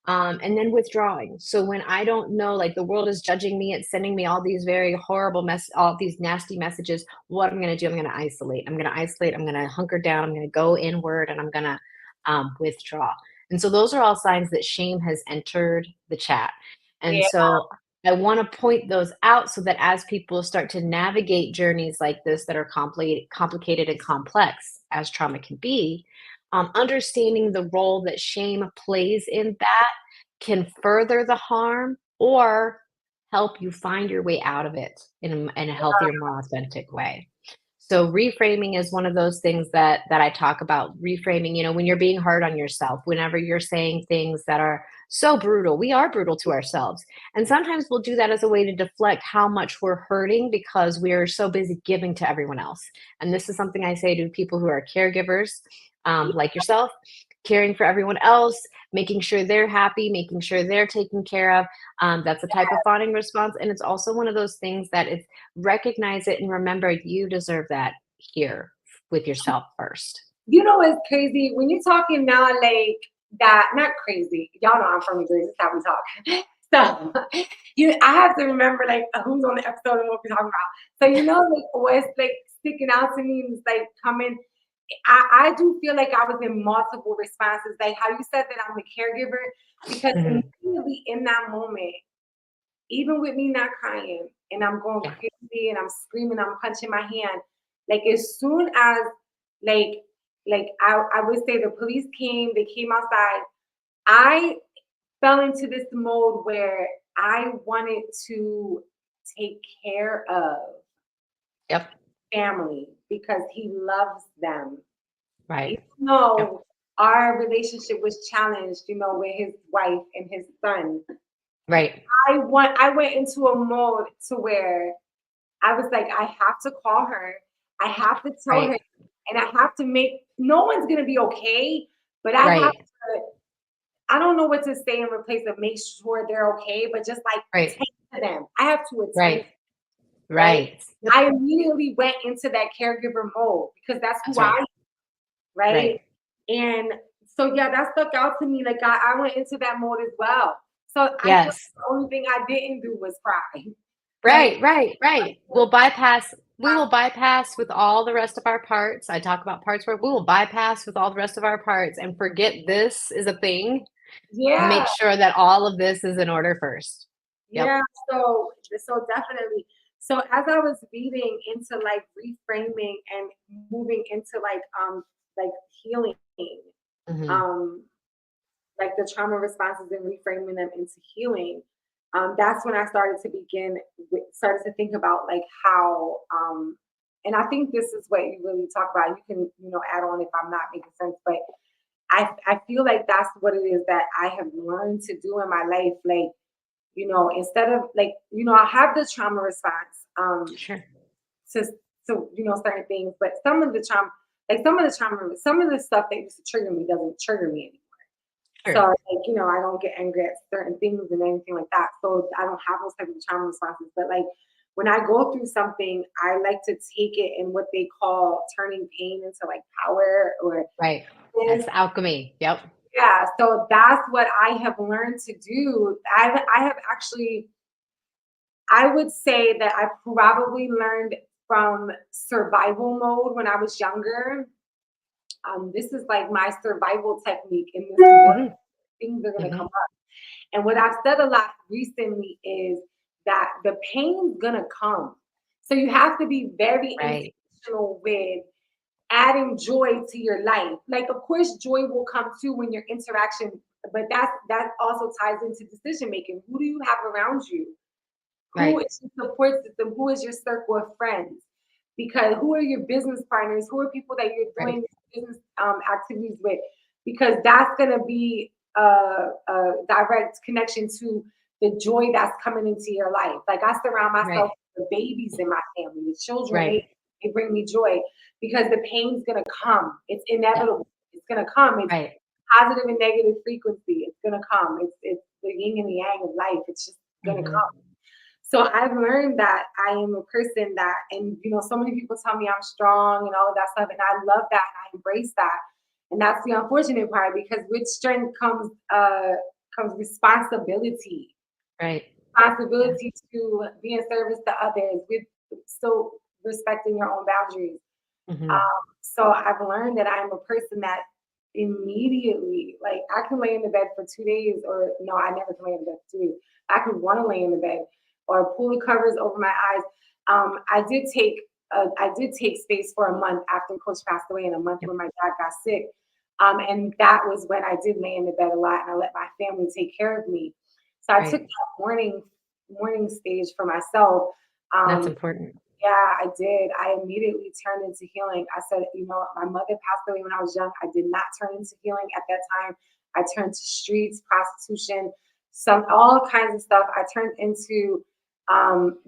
And then withdrawing. So when I don't know, like the world is judging me, it's sending me all these very horrible all these nasty messages. What I'm going to do, I'm going to isolate. I'm going to isolate. I'm going to hunker down. I'm going to go inward, and I'm going to withdraw. And so those are all signs that shame has entered the chat. And Yeah. so I want to point those out so that as people start to navigate journeys like this that are complicated and complex, as trauma can be, understanding the role that shame plays in that can further the harm or help you find your way out of it in a healthier, more authentic way. So reframing is one of those things that I talk about. Reframing, when you're being hard on yourself, whenever you're saying things that are so brutal, we are brutal to ourselves. And sometimes we'll do that as a way to deflect how much we're hurting because we're so busy giving to everyone else. And this is something I say to people who are caregivers, like yourself, caring for everyone else, making sure they're happy, making sure they're taken care of. That's a type of fawning response. And it's also one of those things that it's recognize it and remember you deserve that here with yourself first. You know what's crazy? When you're talking now, like that, not crazy. Y'all know I'm from New Jersey. This is how we talk. So I have to remember like who's on the episode and what we're talking about. So like what's like sticking out to me is like coming. I do feel like I was in multiple responses, like how you said that I'm a caregiver, because Mhm. immediately in that moment, even with me not crying and I'm going Yeah. crazy and I'm screaming, I'm punching my hand, like as soon as like I would say the police came, they came outside, I fell into this mode where I wanted to take care of Yep. family because he loves them. Right. Even Yep. though our relationship was challenged, with his wife and his son, Right. I went into a mode to where I was like, I have to call her. I have to tell her, Right. and I have to make no one's gonna be okay, but I have Right. to, I don't know what to say in replace of make sure they're okay, but just like Right. tend to them. I have to attend, Right. right? Right. Yep. I immediately went into that caregiver mode because that's who That's right. right? Right. And so yeah, that stuck out to me. Like I went into that mode as well. So I feel like Yes. the only thing I didn't do was cry. Like Right. Right. Right. We will bypass with all the rest of our parts. I talk about parts where we will bypass with all the rest of our parts and forget this is a thing to yeah, make sure that all of this is in order first. Yep. yeah. So definitely. So as I was reading into like reframing and moving into like healing, Mhm. um, like the trauma responses and reframing them into healing, that's when I started to started to think about like how, and I think this is what you really talk about. You can, add on if I'm not making sense, but I feel like that's what it is that I have learned to do in my life. Like, instead of like, I have the trauma response, Sure. to, certain things, but some of the trauma, some of the stuff that used to trigger me doesn't trigger me anymore. So, Sure. like, I don't get angry at certain things and anything like that. So I don't have those type of trauma responses. But like when I go through something, I like to take it in what they call turning pain into like power or Right. this. Yes, alchemy. Yep. Yeah. So that's what I have learned to do. I have actually, I would say that I probably learned from survival mode when I was younger. This is like my survival technique in this world. Mhm. Things are going to come Mhm. up. And what I've said a lot recently is that the pain's gonna come. So you have to be very Right. intentional with adding joy to your life. Like, of course, joy will come too when your interaction, but that also ties into decision making. Who do you have around you? Who Right. is your support system? Who is your circle of friends? Because who are your business partners? Who are people that you're Right. doing business activities with? Because that's going to be a direct connection to the joy that's coming into your life. Like I surround Right. myself with the babies in my family, the children. Right. They bring me joy because the pain's going to come. It's Yeah. inevitable. It's going to come. It's Right. positive and negative frequency. It's going to come. It's the yin and the yang of life. It's just going to Mhm. come. So I've learned that I am a person that, and so many people tell me I'm strong and all of that stuff, and I love that and I embrace that. And that's the unfortunate part because with strength comes comes responsibility. Right. Yeah. Responsibility to be in service to others with still respecting your own boundaries. Hmm. So I've learned that I'm a person that immediately, like, I can lay in the bed for 2 days, or no, I never can lay in the bed for 2 days. I could want to lay in the bed or pull the covers over my eyes. I did take space for a month after Coach passed away, and a month Yep. when my dad got sick. And that was when I did lay in the bed a lot, and I let my family take care of me. So I took Right. that morning stage for myself. That's Um, important. yeah, I did. I immediately turned into healing. I said, my mother passed away when I was young. I did not turn into healing at that time. I turned to streets, prostitution, all kinds of stuff. I turned into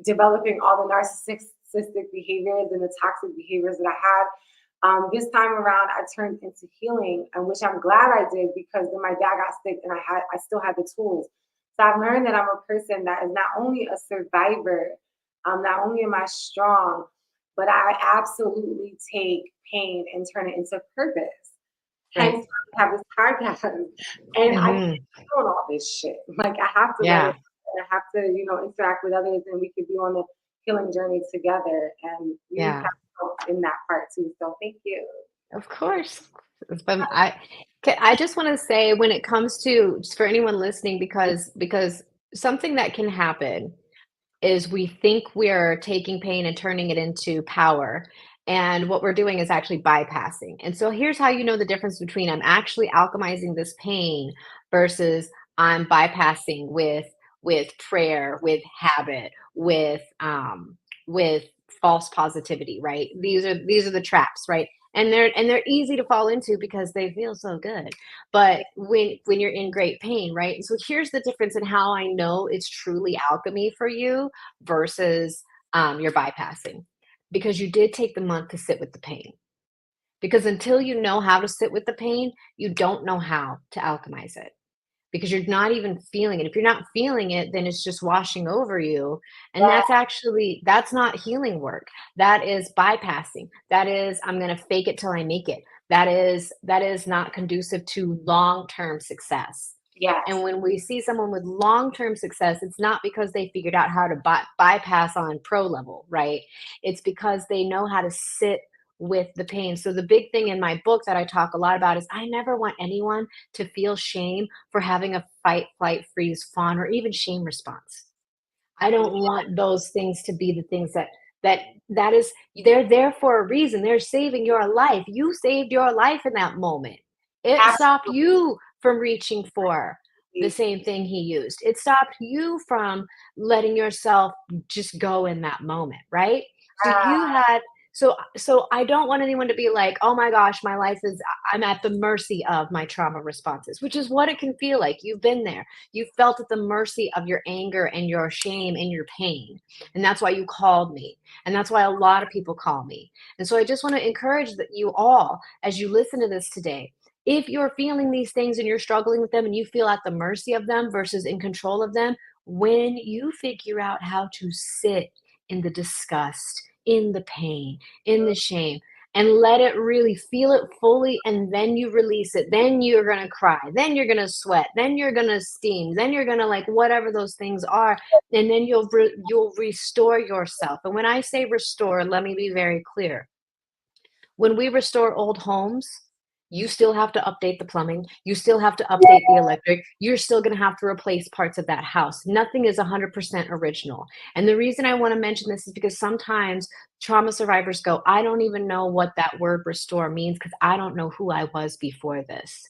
developing all the narcissistic behaviors and the toxic behaviors that I had. This time around, I turned into healing, and which I'm glad I did, because then my dad got sick, and I still had the tools. So I've learned that I'm a person that is not only a survivor, not only am I strong, but I absolutely take pain and turn it into purpose. Hence, Right. I have this podcast, and I can't Hmm. be doing all this shit. Like, I have to let it. Yeah. I have to, interact with others, and we could be on the healing journey together. And you Yeah. have helped in that part too. So thank you. Of course. But I just want to say, when it comes to, just for anyone listening, because something that can happen is we think we're taking pain and turning it into power. And what we're doing is actually bypassing. And so here's how you know the difference between, I'm actually alchemizing this pain versus I'm bypassing with prayer, with habit, with false positivity, right? These are the traps, right? And they're easy to fall into because they feel so good. But when you're in great pain, right? And so here's the difference in how I know it's truly alchemy for you versus you're bypassing, because you did take the month to sit with the pain. Because until you know how to sit with the pain, you don't know how to alchemize it, because you're not even feeling it. If you're not feeling it, then it's just washing over you. And Yeah, that's not healing work. That is bypassing. That is, I'm going to fake it till I make it. That is not conducive to long-term success. yes, And when we see someone with long-term success, it's not because they figured out how to bypass on pro level, right? It's because they know how to sit with the pain. So the big thing in my book that I talk a lot about is, I never want anyone to feel shame for having a fight, flight, freeze, fawn, or even shame response. I don't want those things to be the things that that is, they're there for a reason. They're saving your life. You saved your life in that moment. It stopped absolutely. you from reaching for the same thing he used. It stopped you from letting yourself just go in that moment, right? So you Ah, had so I don't want anyone to be like, "Oh my gosh, my life is I'm at the mercy of my trauma responses," which is what it can feel like. You've been there. You felt at the mercy of your anger and your shame and your pain. And that's why you called me. And that's why a lot of people call me. And so I just want to encourage that you all, as you listen to this today, if you're feeling these things and you're struggling with them and you feel at the mercy of them versus in control of them, when you figure out how to sit in the disgust, in the pain, in the shame, and let it really feel it fully, and then you release it, then you're going to cry, then you're going to sweat, then you're going to steam, then you're going to, like, whatever those things are, and then you'll restore yourself. And when I say restore, let me be very clear. When we restore old homes, you still have to update the plumbing, you still have to update the electric, you're still going to have to replace parts of that house. Nothing is 100% original. And the reason I want to mention this is because sometimes trauma survivors go, I don't even know what that word restore means, because I don't know who I was before this.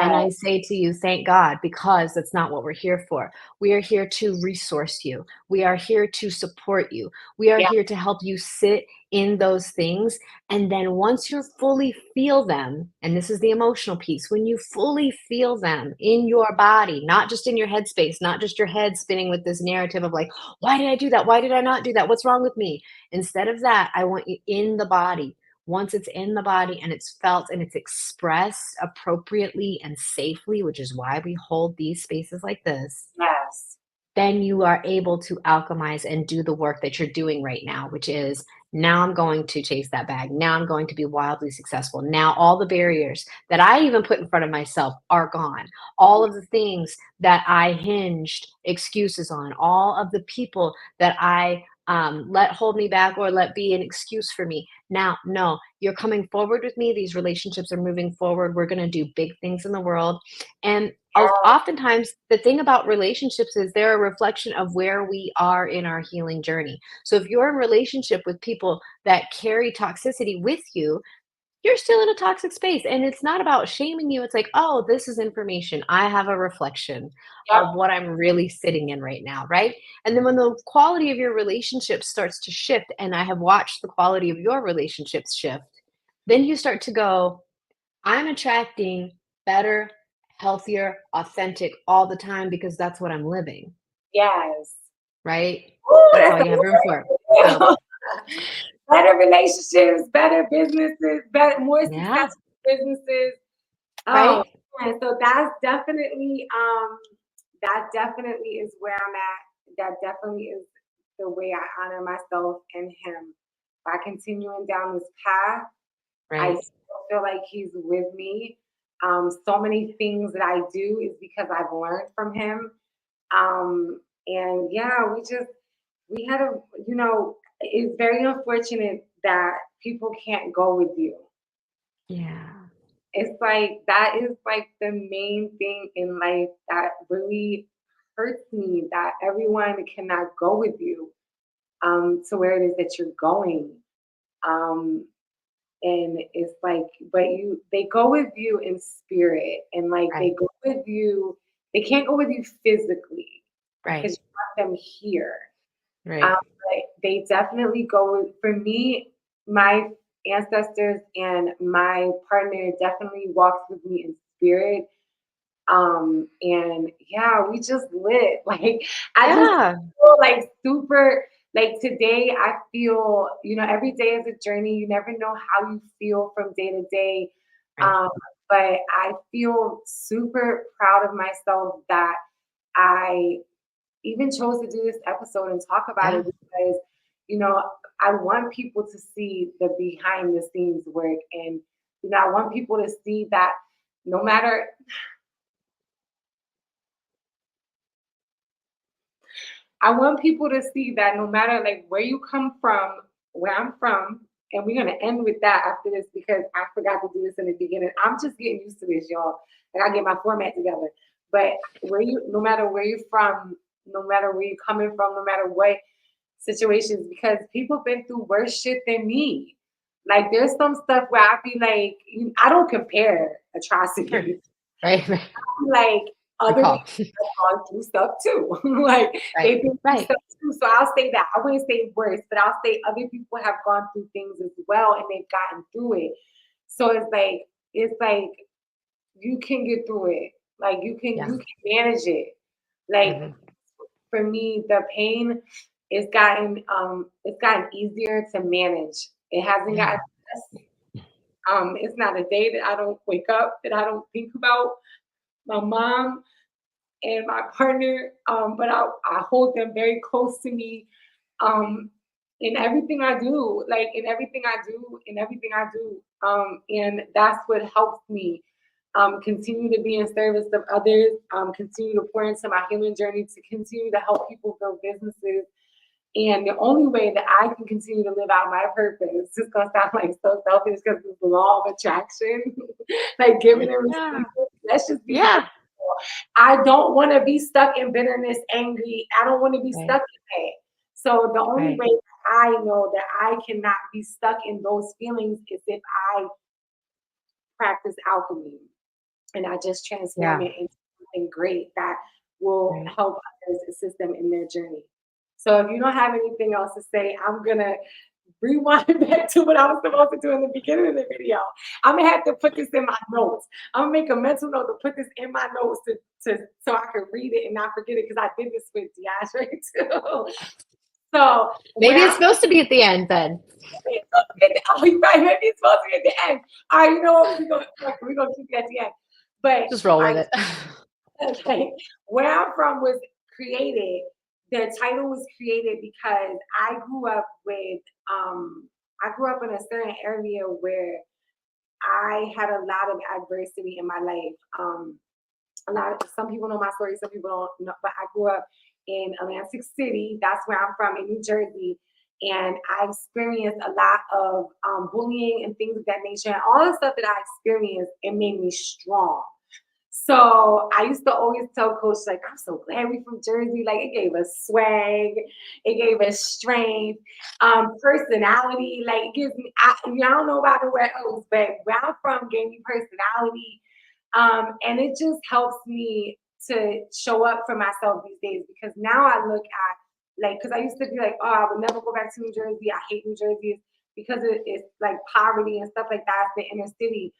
And I yes, say to you, thank God, because that's not what we're here for. We are here to resource you. We are here to support you. We are yeah, here to help you sit in those things. And then once you fully feel them, and this is the emotional piece, when you fully feel them in your body, not just in your headspace, not just your head spinning with this narrative of like, why did I do that? Why did I not do that? What's wrong with me? Instead of that, I want you in the body. Once it's in the body and it's felt and it's expressed appropriately and safely, which is why we hold these spaces like this, yes. then you are able to alchemize and do the work that you're doing right now, which is Now I'm going to chase that bag. Now I'm going to be wildly successful. Now all the barriers that I even put in front of myself are gone. All of the things that I hinged excuses on, all of the people that I let hold me back or let be an excuse for me. Now, no, you're coming forward with me. These relationships are moving forward. We're going to do big things in the world. And oftentimes, the thing about relationships is they're a reflection of where we are in our healing journey. So if you're in relationship with people that carry toxicity with you, you're still in a toxic space. And it's not about shaming you. It's like, oh, this is information. I have a reflection Yep. of what I'm really sitting in right now. Right. And then when the quality of your relationship starts to shift, and I have watched the quality of your relationships shift, then you start to go, I'm attracting better, healthier, authentic all the time because that's what I'm living. Yes. Right. Ooh, That's that's all a you have room for. So, word. Better relationships, better businesses, better, more yeah. successful businesses. Oh, Right. man. So that definitely is where I'm at. That definitely is the way I honor myself and him. By continuing down this path, I Right. still feel like he's with me. So many things that I do is because I've learned from him. And yeah, we had a, it's very unfortunate that people can't go with you. Yeah. It's like that is like the main thing in life that really hurts me, that everyone cannot go with you to where it is that you're going. Um, and it's like, but they go with you in spirit, and like they Right. go with you, they can't go with you physically Right. because you want them here. Right. But they definitely go with, for me, my ancestors and my partner definitely walks with me in spirit. And yeah, we just lit. Like I just Yeah. feel like super, like today I feel, every day is a journey. You never know how you feel from day to day. Right. Um, but I feel super proud of myself that I even chose to do this episode and talk about Yeah. it because, you know, I want people to see the behind the scenes work. And, I want people to see that no matter, I want people to see that no matter like where you come from, where I'm from, and we're gonna end with that after this because I forgot to do this in the beginning. I'm just getting used to this, y'all. I gotta get my format together. But no matter where you're from, no matter where you're coming from, no matter what situations, because people been through worse shit than me. Like there's some stuff where I be like, I don't compare Sure. atrocities. Right. Right. Like other people Recall. have gone through stuff too. Like Right. they've been through Right. stuff too. So I'll say that. I wouldn't say worse, but I'll say other people have gone through things as well and they've gotten through it. So it's like you can get through it. Like Yeah. you can manage it. Like Hmm. for me, the pain it's gotten easier to manage. It hasn't Yeah. gotten less. It's not a day that I don't wake up that I don't think about my mom and my partner, but I hold them very close to me um, in everything I do, like in everything I do. And that's what helps me continue to be in service of others, continue to pour into my healing journey, to continue to help people build businesses. And the only way that I can continue to live out my purpose, it's gonna sound like so selfish because it's the law of attraction, like giving and Yeah. receiving. Let's just be real. Yeah. I don't want to be stuck in bitterness, angry. I don't want to be Right. stuck in that. So the only Right. way I know that I cannot be stuck in those feelings is if I practice alchemy and I just transform Yeah. it into something great that will Right. help others, assist them in their journey. So if you don't have anything else to say, I'm gonna rewind back to what I was supposed to do in the beginning of the video. I'm gonna have to put this in my notes. I'm gonna make a mental note to put this in my notes to so I can read it and not forget it because I did this with DeAndre too. So Maybe where it's I'm supposed to be at the end then. oh, you're right, maybe it's supposed to be at the end. All right, you know what? We're gonna keep it at the end. But Just roll with I it. okay, where I'm from was created the title was created because I grew up in a certain area where I had a lot of adversity in my life. Some people know my story, some people don't know, but I grew up in Atlantic City. That's where I'm from, in New Jersey. And I experienced a lot of bullying and things of that nature. And all the stuff that I experienced, it made me strong. So I used to always tell Coach, like, I'm so glad we from Jersey. Like, it gave us swag, it gave us strength, personality. Like, it gives me, I don't know about nowhere else, but where I'm from gave me personality. And it just helps me to show up for myself these days because now I look at, like, because I used to be like, oh, I would never go back to New Jersey. I hate New Jersey because it's like poverty and stuff like that. It's the inner city.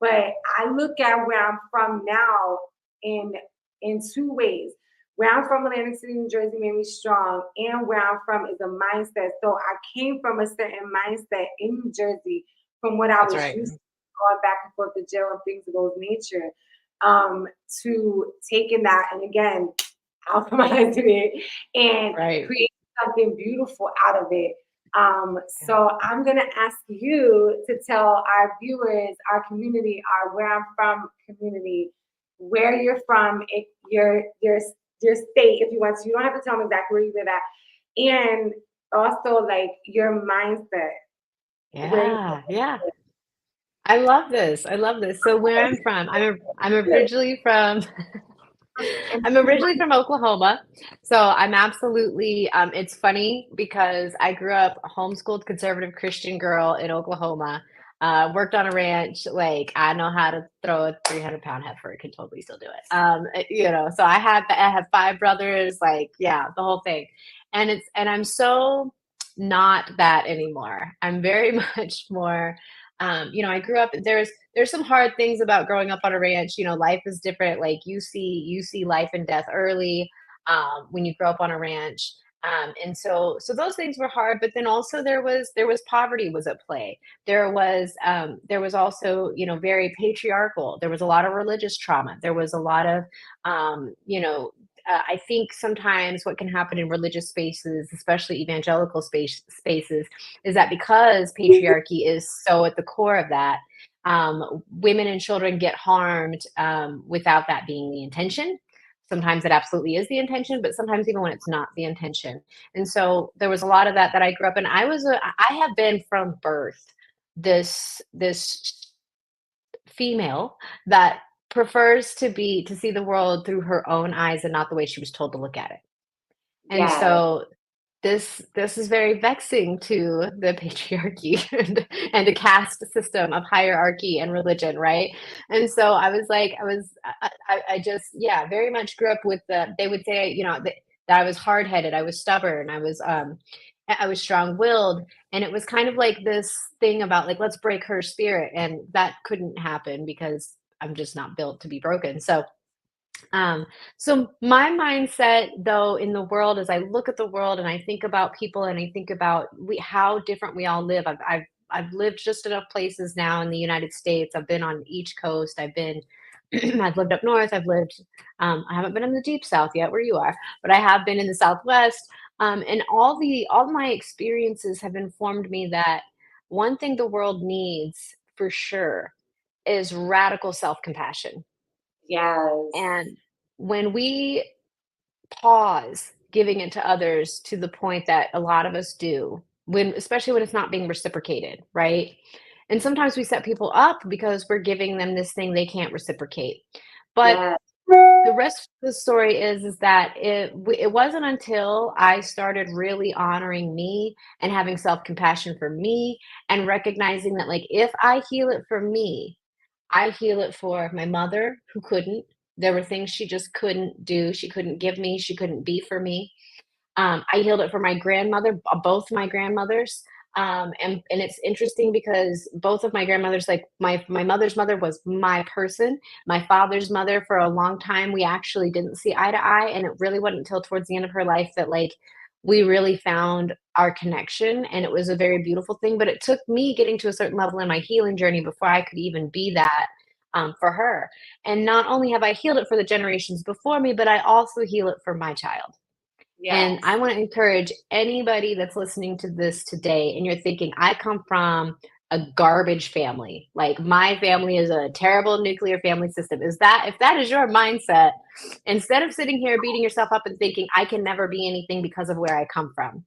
But I look at where I'm from now in in two ways. Where I'm from, Atlantic City, New Jersey, made me strong, and where I'm from is a mindset. So I came from a certain mindset in New Jersey from what I That's was right. used to, going back and forth to jail and things of those nature, um, to taking that and again alchemizing it and Right. creating something beautiful out of it. Yeah. So I'm gonna ask you to tell our viewers, our community, our where I'm from community, where you're from, your state, if you want to. You don't have to tell me exactly where you live at, and also like your mindset, where you Yeah. Yeah. I love this. I love this. So where I'm from, I'm originally from and I'm originally from Oklahoma. So I'm absolutely it's funny because I grew up a homeschooled conservative Christian girl in Oklahoma. Worked on a ranch, like I know how to throw a 300-pound heifer, can totally still do it. So I have five brothers, like yeah, the whole thing. And I'm so not that anymore. I'm very much more I grew up there's some hard things about growing up on a ranch. Life is different. Like you see life and death early when you grow up on a ranch. And so those things were hard, but then also there was poverty was at play. There was also very patriarchal. There was a lot of religious trauma. There was a lot of I think sometimes what can happen in religious spaces, especially evangelical spaces, is that because patriarchy is so at the core of that, women and children get harmed without that being the intention. Sometimes it absolutely is the intention, but sometimes even when it's not the intention. And so there was a lot of that I grew up in. I have been from birth this female that prefers to see the world through her own eyes and not the way she was told to look at it. And yes, so this is very vexing to the patriarchy and the caste system of hierarchy and religion, right? And so I was like, I just, yeah, very much grew up with they would say, that I was hard headed, I was stubborn, I was strong willed. And it was kind of like this thing about like, let's break her spirit. And that couldn't happen because I'm just not built to be broken. Um, so my mindset though in the world, as I look at the world and I think about people and I think about how different we all live, I've lived just enough places now in the United States. I've been on each coast. I've lived up north. I haven't been in the deep south yet where you are, but I have been in the Southwest. And all my experiences have informed me that one thing the world needs for sure is radical self-compassion. yes, And when we pause giving it to others to the point that a lot of us do, especially when it's not being reciprocated, right? And sometimes we set people up because we're giving them this thing they can't reciprocate. But yes, the rest of the story is that it wasn't until I started really honoring me and having self-compassion for me and recognizing that like if I heal it for me, I heal it for my mother who couldn't. There were things she just couldn't do. She couldn't give me. She couldn't be for me. I healed it for my grandmother, both my grandmothers. And it's interesting because both of my grandmothers, like my mother's mother was my person. My father's mother, for a long time, we actually didn't see eye to eye. And it really wasn't until towards the end of her life that like we really found our connection. And it was a very beautiful thing. But it took me getting to a certain level in my healing journey before I could even be that for her. And not only have I healed it for the generations before me, but I also heal it for my child. And I Yes. want to encourage anybody that's listening to this today and you're thinking, I come from a garbage family. Like my family is a terrible nuclear family system. If that is your mindset, instead of sitting here beating yourself up and thinking, I can never be anything because of where I come from,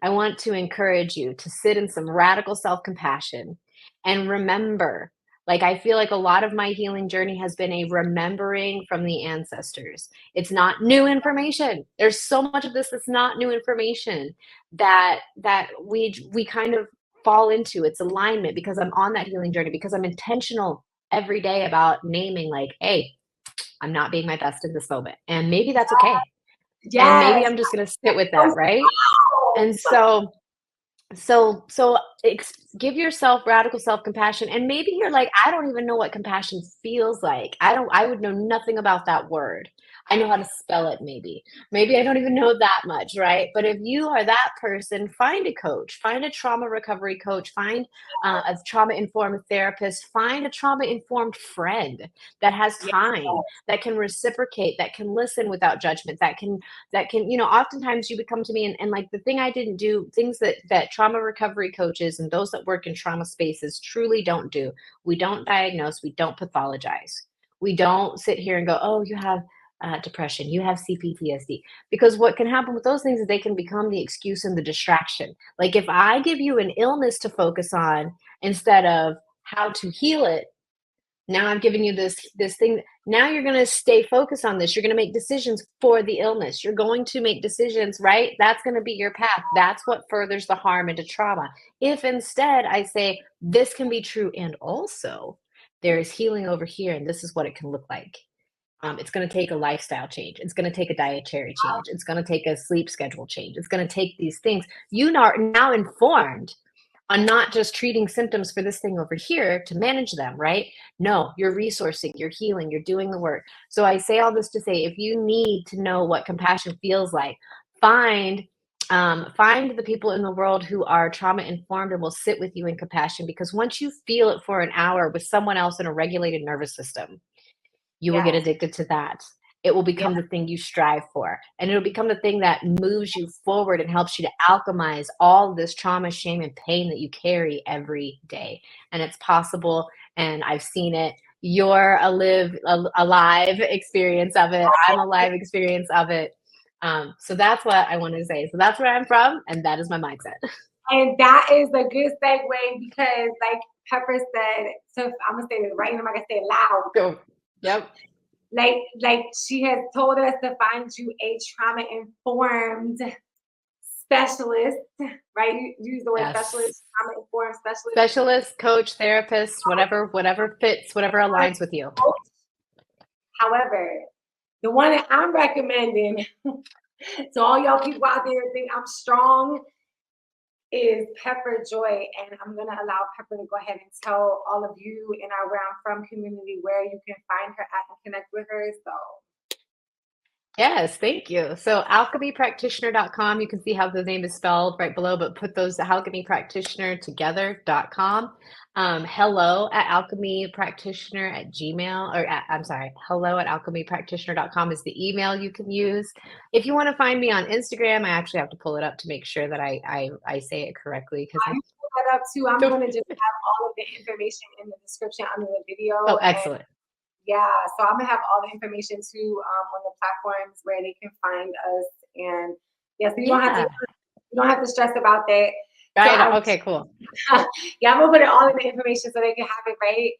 I want to encourage you to sit in some radical self compassion and remember. Like, I feel like a lot of my healing journey has been a remembering from the ancestors. It's not new information. There's so much of this that's not new information that we kind of fall into. It's alignment because I'm on that healing journey, because I'm intentional every day about naming, like, hey, I'm not being my best in this moment. And maybe that's okay. And maybe Yes. I'm just going to sit with So that, right? strong. And give yourself radical self-compassion. And maybe you're like, I don't even know what compassion feels like. I would know nothing about that word. I know how to spell it, maybe I don't even know that much, right? But if you are that person, find a coach, find a trauma recovery coach, find a trauma informed therapist, find a trauma informed friend that has Yes. time, that can reciprocate, that can listen without judgment, that can, oftentimes you would come to me and like the thing I didn't do, things that trauma recovery coaches and those that work in trauma spaces truly don't do. We don't diagnose, we don't pathologize. We don't sit here and go, oh, you have depression, you have CPTSD. Because what can happen with those things is they can become the excuse and the distraction. Like if I give you an illness to focus on instead of how to heal it, now I'm giving you this thing. Now you're going to stay focused on this. You're going to make decisions for the illness. You're going to make decisions, right? That's going to be your path. That's what furthers the harm into trauma. If instead I say this can be true and also there is healing over here and this is what it can look like. It's going to take a lifestyle change. It's going to take a dietary change. It's going to take a sleep schedule change. It's going to take these things. You are now informed on not just treating symptoms for this thing over here to manage them, right? No, you're resourcing, you're healing, you're doing the work. So I say all this to say, if you need to know what compassion feels like, find find the people in the world who are trauma informed and will sit with you in compassion. Because once you feel it for an hour with someone else in a regulated nervous system, you will get Yes. addicted to that. It will Yes. become the thing you strive for. And it'll become the thing that moves you forward and helps you to alchemize all this trauma, shame, and pain that you carry every day. And it's possible. And I've seen it. You're a live experience of it. I'm a live experience of it. So that's what I want to say. So that's where I'm from. And that is my mindset. And that is a good segue because, like Pepper said, so I'm gonna say it right, and I'm gonna say it loud. Go. Yep. Like she has told us to find you a trauma informed specialist, right? You use the word specialist, Yes. trauma informed specialist. Specialist, coach, therapist, whatever fits, whatever aligns with you. However, the one that I'm recommending to all y'all people out there who think I'm strong is Pepper Joy. And I'm going to allow Pepper to go ahead and tell all of you in our Where I'm From community where you can find her at and connect with her. So, Yes, thank you. So alchemypractitioner.com, you can see how the name is spelled right below, but put those alchemypractitioner hello at alchemypractitioner at gmail, or I'm sorry, hello at alchemypractitioner.com is the email you can use. If you want to find me on Instagram, I actually have to pull it up to make sure that I say it correctly because I pull that up too. I'm going to just have all of the information in the description under the video. Oh, And excellent. yeah, so I'm gonna have all the information too on the platforms where they can find us, and yeah, so you don't have to stress about that. So Right. Okay, cool. yeah, I'm gonna put it all in the information so they can have it right.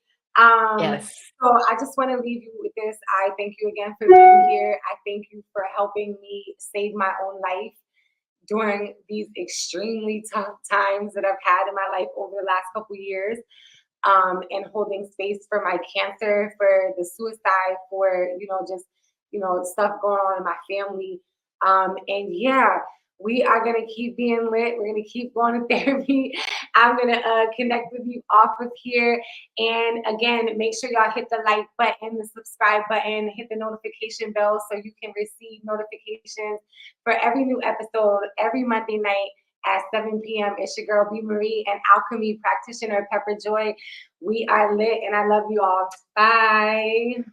Yes. So I just want to leave you with this. I thank you again for being here. I thank you for helping me save my own life during these extremely tough times that I've had in my life over the last couple years, and holding space for my cancer, for the suicide, for just stuff going on in my family. And yeah, we are gonna keep being lit. We're gonna keep going to therapy. I'm gonna connect with you off of here. And again, make sure y'all hit the like button, the subscribe button, hit the notification bell so you can receive notifications for every new episode every Monday night at 7 p.m. It's your girl B.MARIE and alchemy practitioner Pepper Joy. We are lit and I love you all. Bye.